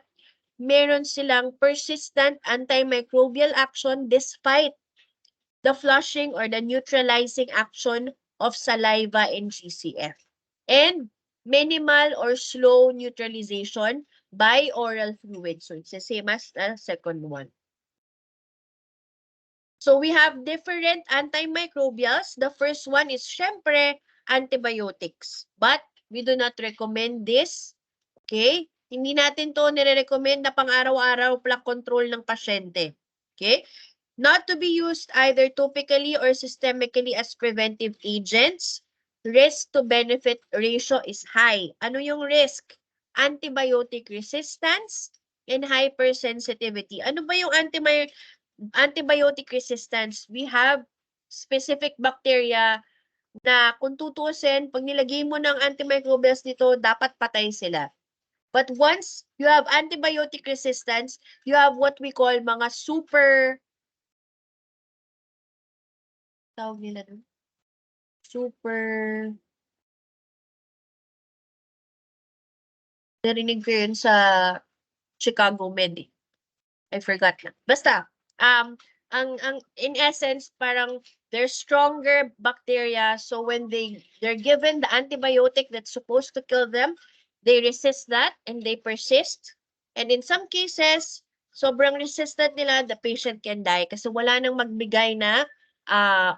meron silang persistent antimicrobial action despite the flushing or the neutralizing action of saliva and GCF. And minimal or slow neutralization by oral fluid. So it's the same as the second one. So we have different antimicrobials. The first one is syempre antibiotics. But we do not recommend this. Okay? Hindi natin to nire-recommend na pang-araw-araw plaque control ng pasyente. Okay? Not to be used either topically or systemically as preventive agents. Risk to benefit ratio is high. Ano yung risk? Antibiotic resistance and hypersensitivity. Ano ba yung antibiotic resistance? We have specific bacteria na kung tutuusin, pag nilagay mo ng antimicrobials dito, dapat patay sila. But once you have antibiotic resistance, you have what we call mga tawag nila doon? Narinig ko yun sa Chicago Med. I forgot na. Basta, in essence, parang they're stronger bacteria. So when they're given the antibiotic that's supposed to kill them, they resist that and they persist. And in some cases, sobrang resistant nila, the patient can die kasi wala nang magbigay na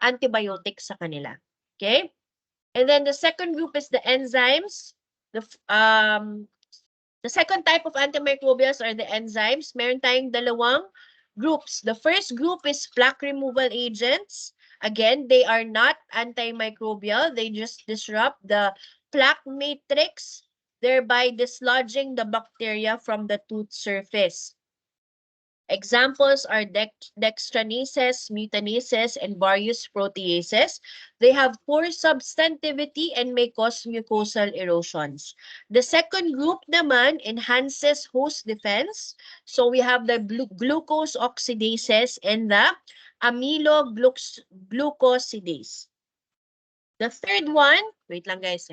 antibiotic sa kanila. Okay? And then the second group is the enzymes. The second type of antimicrobials are the enzymes. Meron tayong dalawang groups. The first group is plaque removal agents. Again, they are not antimicrobial. They just disrupt the plaque matrix, thereby dislodging the bacteria from the tooth surface. Examples are dextranases, mutanases, and various proteases. They have poor substantivity and may cause mucosal erosions. The second group naman enhances host defense. So we have the glucose oxidases and the amyloglucosidase. The third one, wait lang guys.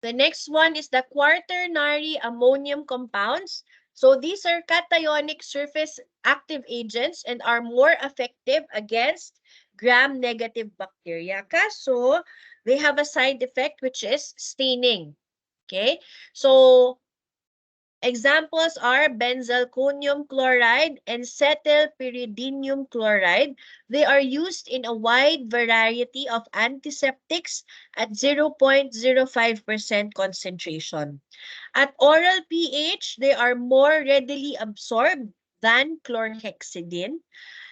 The next one is the quaternary ammonium compounds. So these are cationic surface active agents and are more effective against gram-negative bacteria. Kaso, they have a side effect which is staining. Okay? So, examples are benzalkonium chloride and cetylpyridinium chloride. They are used in a wide variety of antiseptics at 0.05% concentration. At oral pH, they are more readily absorbed than chlorhexidine.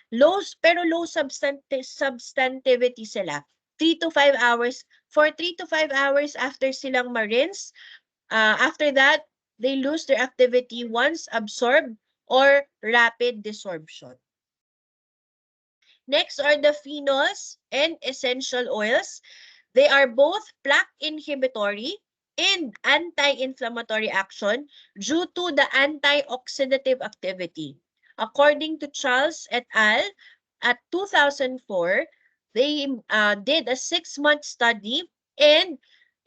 Pero low substantivity sila. 3 to 5 hours. For 3 to 5 hours after silang ma-rinse, after that, they lose their activity once absorbed or rapid desorption. Next are the phenols and essential oils. They are both plaque inhibitory and anti-inflammatory action due to the antioxidative activity. According to Charles et al., at 2004, they did a 6-month study, and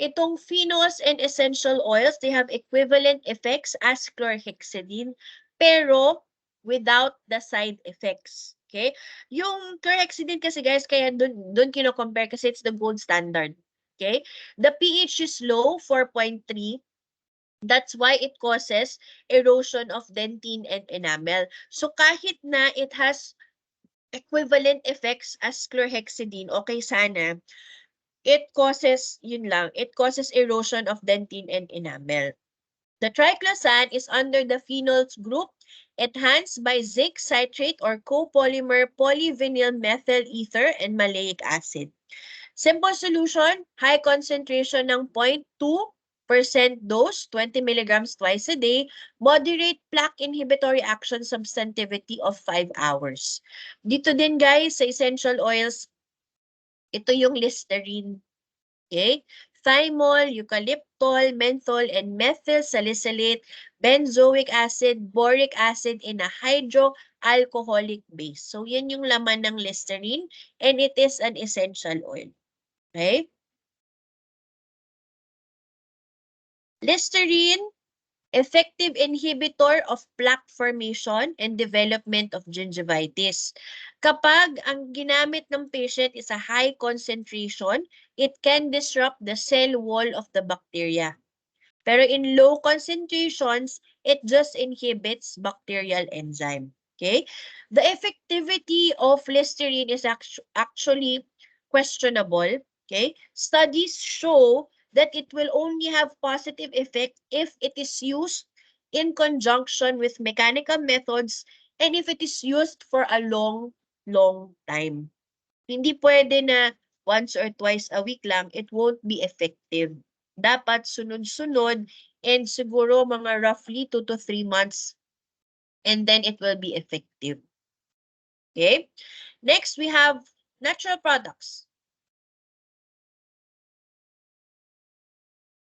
itong phenols and essential oils, they have equivalent effects as chlorhexidine, pero without the side effects. Okay? Yung chlorhexidine kasi guys, kaya dun kino-compare kasi it's the gold standard. Okay? The pH is low, 4.3. That's why it causes erosion of dentine and enamel. So kahit na it has equivalent effects as chlorhexidine, okay sana, it causes, yun lang, it causes erosion of dentine and enamel. The triclosan is under the phenols group, enhanced by zinc citrate or copolymer polyvinyl methyl ether and maleic acid. Simple solution, high concentration ng 0.2% dose, 20 milligrams twice a day, moderate plaque inhibitory action substantivity of 5 hours. Dito din guys, sa essential oils, ito yung Listerine. Okay? Thymol, eucalyptol, menthol, and methyl salicylate, benzoic acid, boric acid in a hydroalcoholic base. So, yan yung laman ng Listerine, and it is an essential oil. Okay? Listerine, effective inhibitor of plaque formation and development of gingivitis. Kapag ang ginamit ng patient is a high concentration, it can disrupt the cell wall of the bacteria. Pero in low concentrations, it just inhibits bacterial enzyme. Okay? The effectivity of Listerine is actually questionable. Okay? Studies show that it will only have positive effect if it is used in conjunction with mechanical methods and if it is used for a long time. Hindi pwede na once or twice a week lang, it won't be effective. Dapat sunod-sunod and siguro mga roughly 2 to 3 months and then it will be effective. Okay? Next, we have natural products.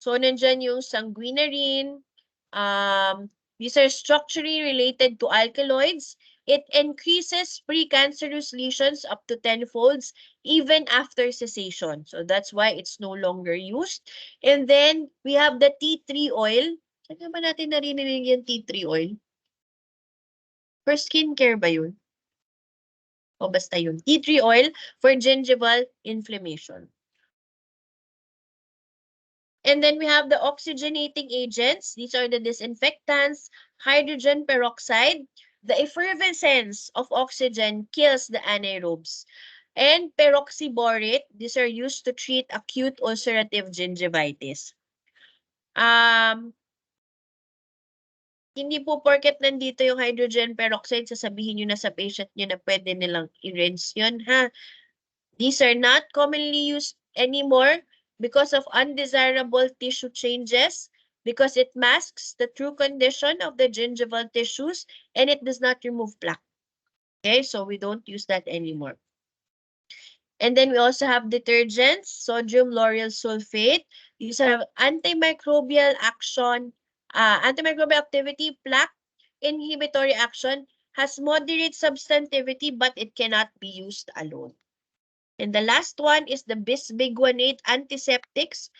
So, nandyan yung sanguinarine. These are structurally related to alkaloids. It increases precancerous lesions up to 10-folds even after cessation. So, that's why it's no longer used. And then, we have the tea tree oil. Saan ba natin narinig yung tea tree oil? For skincare ba yun? O basta yun. Tea tree oil for gingival inflammation. And then we have the oxygenating agents. These are the disinfectants, hydrogen peroxide. The effervescence of oxygen kills the anaerobes. And peroxyborate, these are used to treat acute ulcerative gingivitis. Hindi po porket nandito yung hydrogen peroxide, sasabihin nyo na sa patient nyo na pwede nilang i-rinse yun, ha? These are not commonly used anymore because of undesirable tissue changes, because it masks the true condition of the gingival tissues, and it does not remove plaque. Okay, so we don't use that anymore. And then we also have detergents, sodium lauryl sulfate. These are antimicrobial action, antimicrobial activity, plaque inhibitory action, has moderate substantivity, but it cannot be used alone. And the last one is the bisbiguanate antiseptics.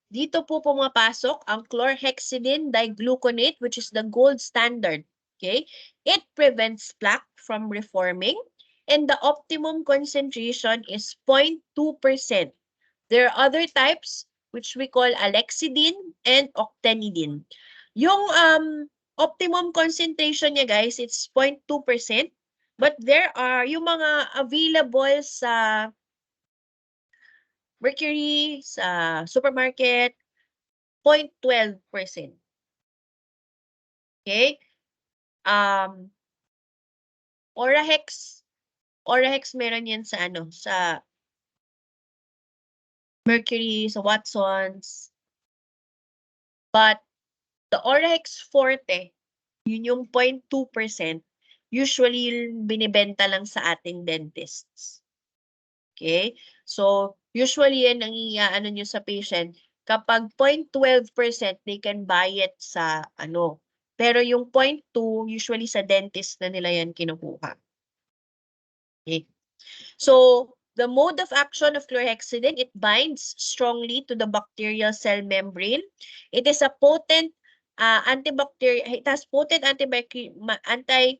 dito po pumapasok ang chlorhexidine digluconate, which is the gold standard. Okay? It prevents plaque from reforming, and the optimum concentration is 0.2%. There are other types, which we call alexidine and octanidine. Yung optimum concentration niya, guys, it's 0.2%. But there are yung mga available sa Mercury, sa supermarket, 0.12%. Okay? Orahex meron yan sa ano, sa Mercury, sa Watsons. But the Orahex Forte, yun yung 0.2%, usually binibenta lang sa ating dentists. Okay? So, usually yan ang iaano nyo sa patient. Kapag 0.12%, they can buy it sa ano. Pero yung 0.2, usually sa dentist na nila yan kinukuha. Okay? So, the mode of action of chlorhexidine, it binds strongly to the bacterial cell membrane. It is a potent antibacterial, it has potent antibacterial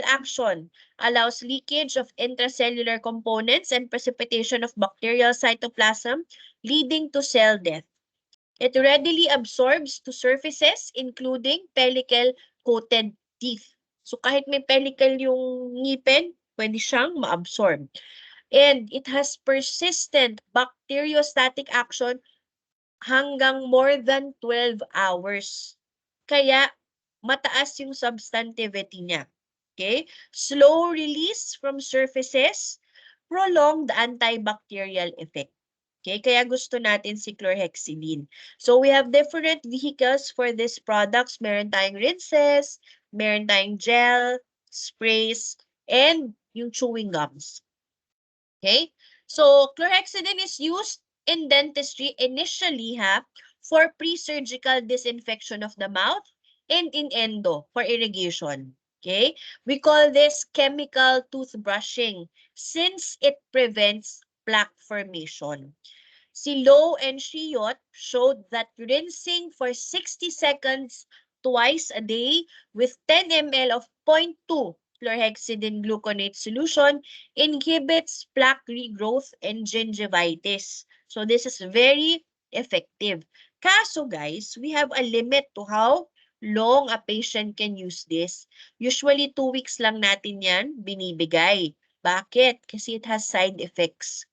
action, allows leakage of intracellular components and precipitation of bacterial cytoplasm, leading to cell death. It readily absorbs to surfaces, including pellicle-coated teeth. So kahit may pellicle yung ngipin, pwede siyang ma-absorb. And it has persistent bacteriostatic action hanggang more than 12 hours. Kaya mataas yung substantivity niya. Okay? Slow release from surfaces, prolonged antibacterial effect. Okay, kaya gusto natin si chlorhexidine. So we have different vehicles for these products. Meron tayong rinses, meron tayong gel, sprays, and yung chewing gums. Okay? So chlorhexidine is used in dentistry initially for pre-surgical disinfection of the mouth and in endo for irrigation. Okay? We call this chemical toothbrushing since it prevents plaque formation. Si Lowe and Shiot showed that rinsing for 60 seconds twice a day with 10 ml of 0.2 chlorhexidine gluconate solution inhibits plaque regrowth and gingivitis. So this is very effective. Kaso guys, we have a limit to how long a patient can use this. Usually 2 weeks lang natin yan binibigay. Bakit? Kasi it has side effects.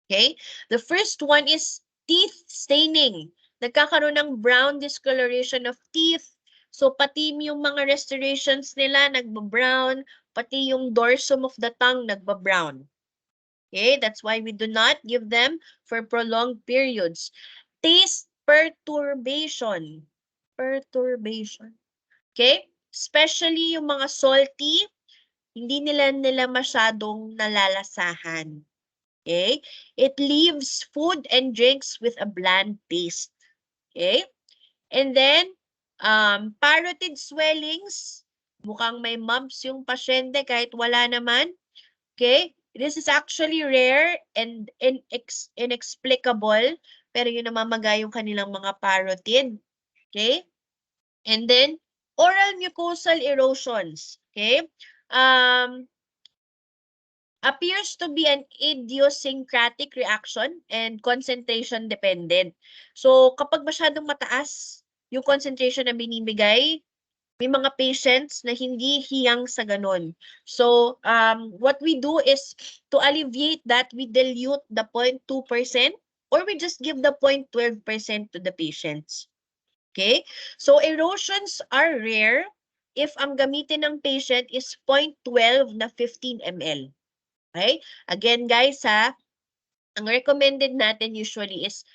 Okay? The first one is teeth staining. Nagkakaroon ng brown discoloration of teeth. So, pati yung mga restorations nila nagba-brown, pati yung dorsum of the tongue nagba-brown. Okay? That's why we do not give them for prolonged periods. Taste perturbation. Perturbation. Okay? Especially yung mga salty, hindi nila masyadong nalalasahan. Okay? It leaves food and drinks with a bland taste. Okay? And then, parotid swellings. Mukhang may mumps yung pasyente kahit wala naman. Okay? This is actually rare and inexplicable. Pero yun namamaga yung kanilang mga parotid. Okay? And then, oral mucosal erosions. Okay? Appears to be an idiosyncratic reaction and concentration dependent. So, kapag masyadong mataas yung concentration na binibigay, may mga patients na hindi hiyang sa ganun. So, what we do is to alleviate that, we dilute the 0.2% or we just give the 0.12% to the patients. Okay? So, erosions are rare if ang gamitin ng patient is 0.12 na 15 ml. Okay? Again, guys, ang recommended natin usually is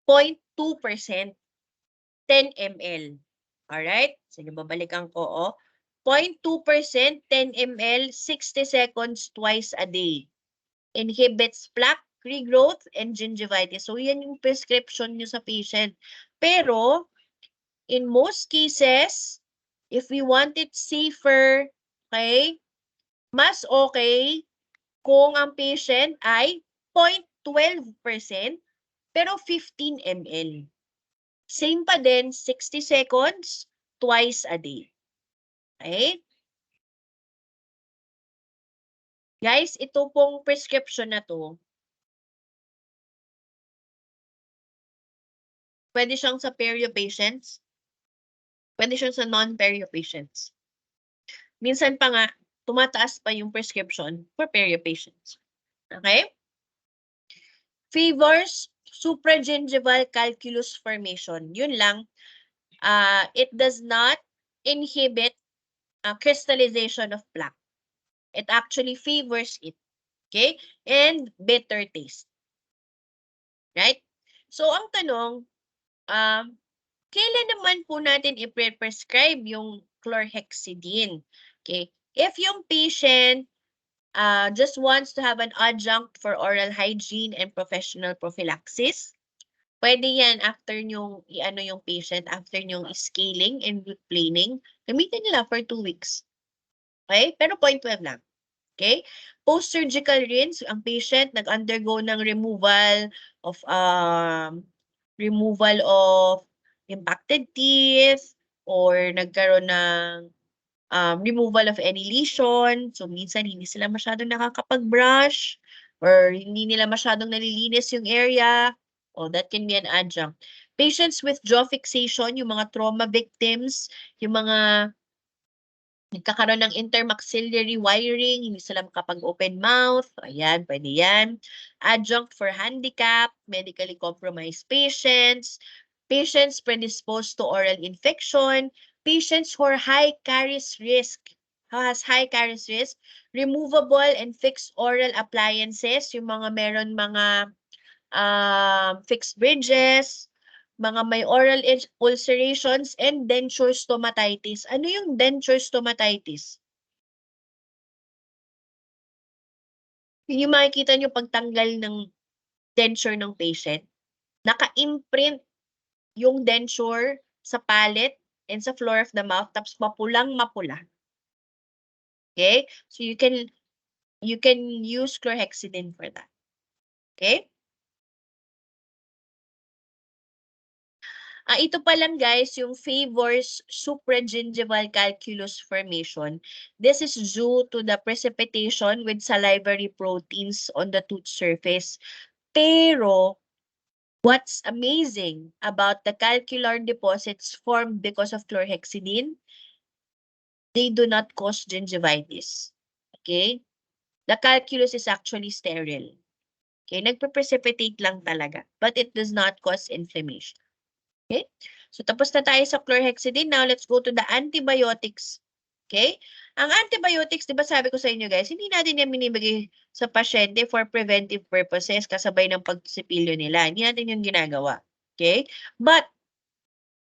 0.2%, 10 ml. Alright? Sige, babalikan ko, 0.2%, 10 ml, 60 seconds twice a day. Inhibits plaque regrowth and gingivitis. So, yan yung prescription nyo sa patient. Pero, in most cases, if we want it safer, okay, mas okay kung ang patient ay 0.12%, pero 15 ml. Same pa din, 60 seconds, twice a day. Okay? Guys, ito pong prescription na to, pwede siyang sa perio patients, pwede siyang sa non-perio patients. Minsan pa nga, tumataas pa yung prescription for perio patients. Okay? Favors supragingival calculus formation. Yun lang. It does not inhibit crystallization of plaque. It actually favors it. Okay? And bitter taste. Right? So, ang tanong, kailan naman po natin i-prescribe yung chlorhexidine? Okay? If yung patient just wants to have an adjunct for oral hygiene and professional prophylaxis, pwede yan after nyong i-ano yung patient, after nyong scaling and root planing, gamitin nila for 2 weeks. Okay? Pero 0.12 lang. Okay? Post-surgical rinse, ang patient nag-undergo ng removal of impacted teeth or nagkaroon ng removal of any lesion. So, minsan hindi sila masyadong nakakapag-brush or hindi nila masyadong nalilinis yung area. Oh, that can be an adjunct. Patients with jaw fixation, yung mga trauma victims, yung mga nagkakaroon ng intermaxillary wiring, hindi sila makapag-open mouth. Ayan, pwede yan. Adjunct for handicap, medically compromised patients, patients predisposed to oral infection, patients who are who has high caries risk, removable and fixed oral appliances, yung mga meron mga fixed bridges, mga may oral ulcerations, and denture stomatitis. Ano yung denture stomatitis? Yung makikita nyo pagtanggal ng denture ng patient. Naka-imprint yung denture sa palate and sa floor of the mouth, tapos mapulang-mapula. Okay? So you can use chlorhexidine for that. Okay? Ito pa lang guys, yung favors supragingival calculus formation. This is due to the precipitation with salivary proteins on the tooth surface. Pero, what's amazing about the calcular deposits formed because of chlorhexidine, they do not cause gingivitis. Okay? The calculus is actually sterile. Okay? Nagpe-precipitate lang talaga, but it does not cause inflammation. Okay? So, tapos na tayo sa chlorhexidine. Now, let's go to the antibiotics. Okay? Ang antibiotics, di ba sabi ko sa inyo guys, hindi natin yan binibigay sa pasyente for preventive purposes kasabay ng pagsipilyo nila. Hindi natin yung ginagawa. Okay? But,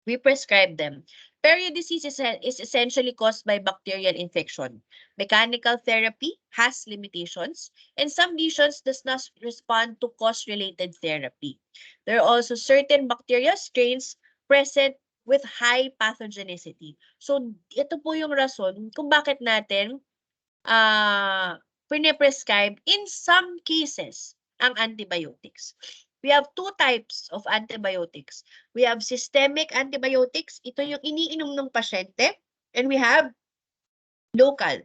we prescribe them. Periodicis is essentially caused by bacterial infection. Mechanical therapy has limitations, and some lesions does not respond to cause-related therapy. There are also certain bacteria strains present with high pathogenicity. So, ito po yung rason kung bakit natin pine-prescribe in some cases ang antibiotics. We have two types of antibiotics. We have systemic antibiotics. Ito yung iniinom ng pasyente. And we have local.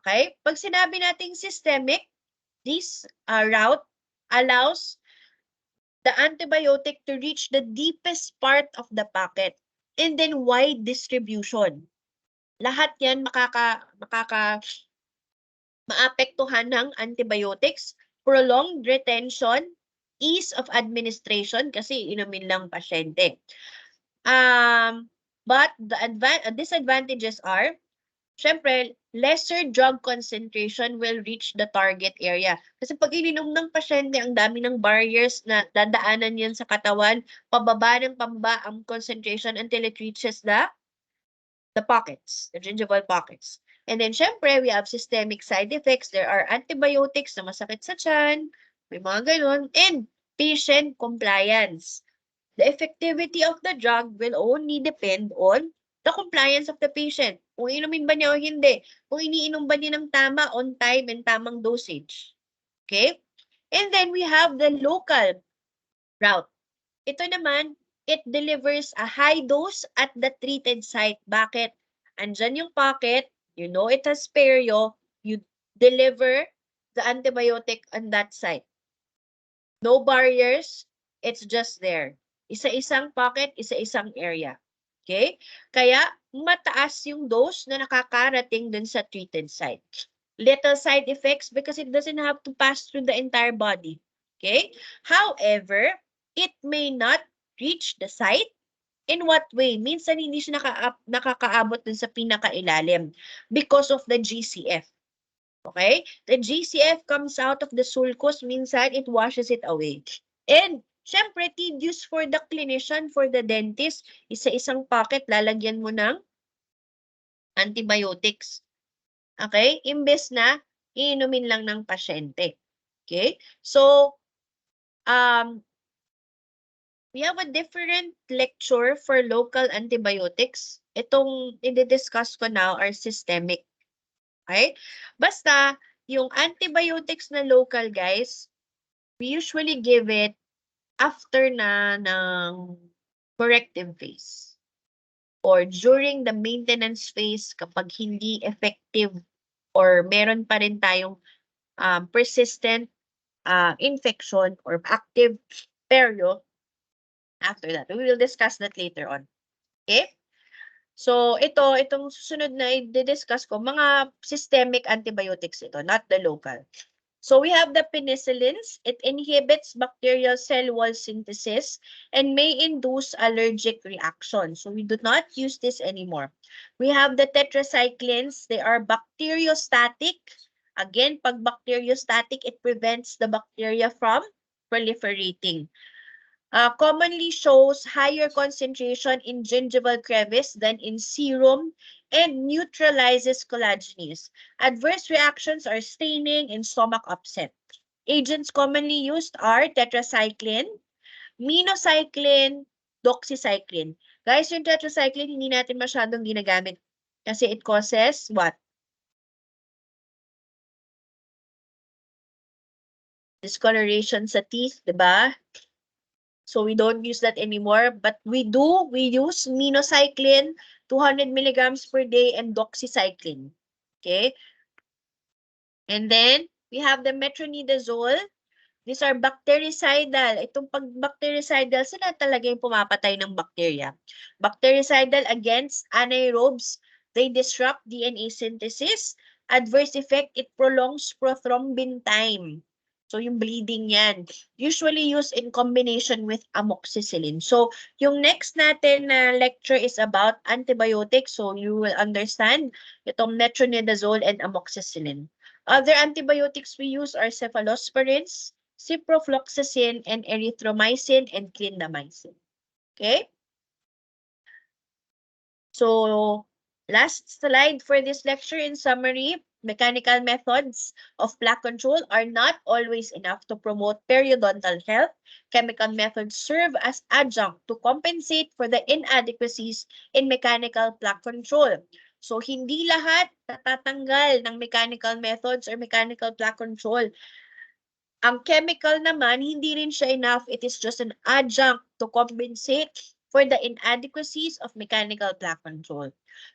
Okay? Pag sinabi nating systemic, this route allows the antibiotic to reach the deepest part of the packet and then wide distribution. Lahat yan maapektuhan ng antibiotics, prolonged retention, ease of administration kasi inumin lang pasyente. But the disadvantages are, syempre, lesser drug concentration will reach the target area. Kasi pag ininom ng pasyente, ang dami ng barriers na dadaanan yan sa katawan, pababa ng pamba ang concentration until it reaches the pockets, the gingival pockets. And then, syempre, we have systemic side effects. There are antibiotics na masakit sa tiyan, may mga ganun, and patient compliance. The effectivity of the drug will only depend on the compliance of the patient. Kung inumin ba niya o hindi. Kung iniinom ba niya ng tama, on time, and tamang dosage. Okay? And then we have the local route. Ito naman, it delivers a high dose at the treated site. Bakit? Andyan yung pocket, you know it has perio, you deliver the antibiotic on that site. No barriers, it's just there. Isa-isang pocket, isa-isang area. Okay? Kaya, mataas yung dose na nakakarating dun sa treated site. Little side effects because it doesn't have to pass through the entire body. Okay? However, it may not reach the site. In what way? Minsan hindi siya nakakaabot dun sa pinakailalim because of the GCF. Okay? The GCF comes out of the sulcus. Minsan, it washes it away. And, syempre, tedious for the clinician, for the dentist. Isa-isang pocket, lalagyan mo ng antibiotics. Okay? Imbes na, iinumin lang ng pasyente. Okay? So, we have a different lecture for local antibiotics. Itong i-discuss ko now are systemic. Okay? Basta, yung antibiotics na local, guys, we usually give it after na ng corrective phase or during the maintenance phase kapag hindi effective or meron pa rin tayong persistent infection or active perio. After that, we will discuss that later on. Okay? So, itong susunod na i-discuss ko, mga systemic antibiotics ito, not the local. So, we have the penicillins. It inhibits bacterial cell wall synthesis and may induce allergic reaction. So, we do not use this anymore. We have the tetracyclines. They are bacteriostatic. Again, pag bacteriostatic, it prevents the bacteria from proliferating. Commonly shows higher concentration in gingival crevice than in serum and neutralizes collagenase. Adverse reactions are staining and stomach upset. Agents commonly used are tetracycline, minocycline, doxycycline. Guys, yung tetracycline hindi natin masyadong ginagamit kasi it causes what? Discoloration sa teeth, di ba? So we don't use that anymore, but we use minocycline, 200 milligrams per day, and doxycycline. Okay? And then, we have the metronidazole. These are bactericidal. Itong pag-bactericidal, sila talaga yung pumapatay ng bacteria. Bactericidal against anaerobes. They disrupt DNA synthesis. Adverse effect, it prolongs prothrombin time. So, yung bleeding yan. Usually used in combination with amoxicillin. So, yung next natin na lecture is about antibiotics. So, you will understand itong metronidazole and amoxicillin. Other antibiotics we use are cephalosporins, ciprofloxacin, and erythromycin, and clindamycin. Okay? So, last slide for this lecture in summary, mechanical methods of plaque control are not always enough to promote periodontal health. Chemical methods serve as adjunct to compensate for the inadequacies in mechanical plaque control. So, hindi lahat natatanggal ng mechanical methods or mechanical plaque control. Ang chemical naman, hindi rin siya enough. It is just an adjunct to compensate for the inadequacies of mechanical plaque control.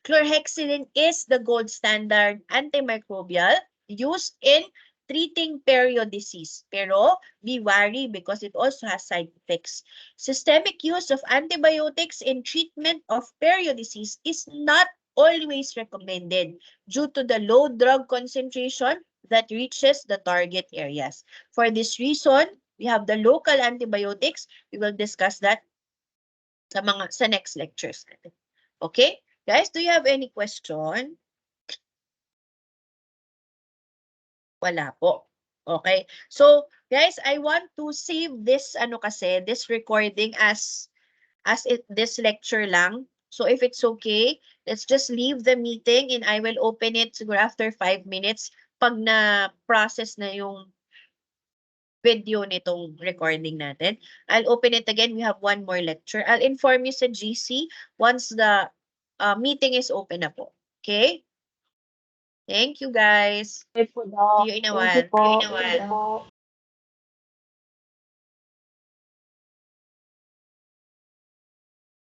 Chlorhexidine is the gold standard antimicrobial used in treating perio disease. Pero be wary because it also has side effects. Systemic use of antibiotics in treatment of perio disease is not always recommended due to the low drug concentration that reaches the target areas. For this reason, we have the local antibiotics. We will discuss that sa next lectures natin. Okay? Guys, do you have any question? Wala po. Okay? So, guys, I want to save this this recording as this lecture lang. So if it's okay, let's just leave the meeting and I will open it siguro after 5 minutes pag na-process na yung video nitong recording natin. I'll open it again. We have one more lecture. I'll inform you sa GC once the meeting is open na po. Okay? Thank you, guys. Okay po, Doc. See you in a Thank you while. po.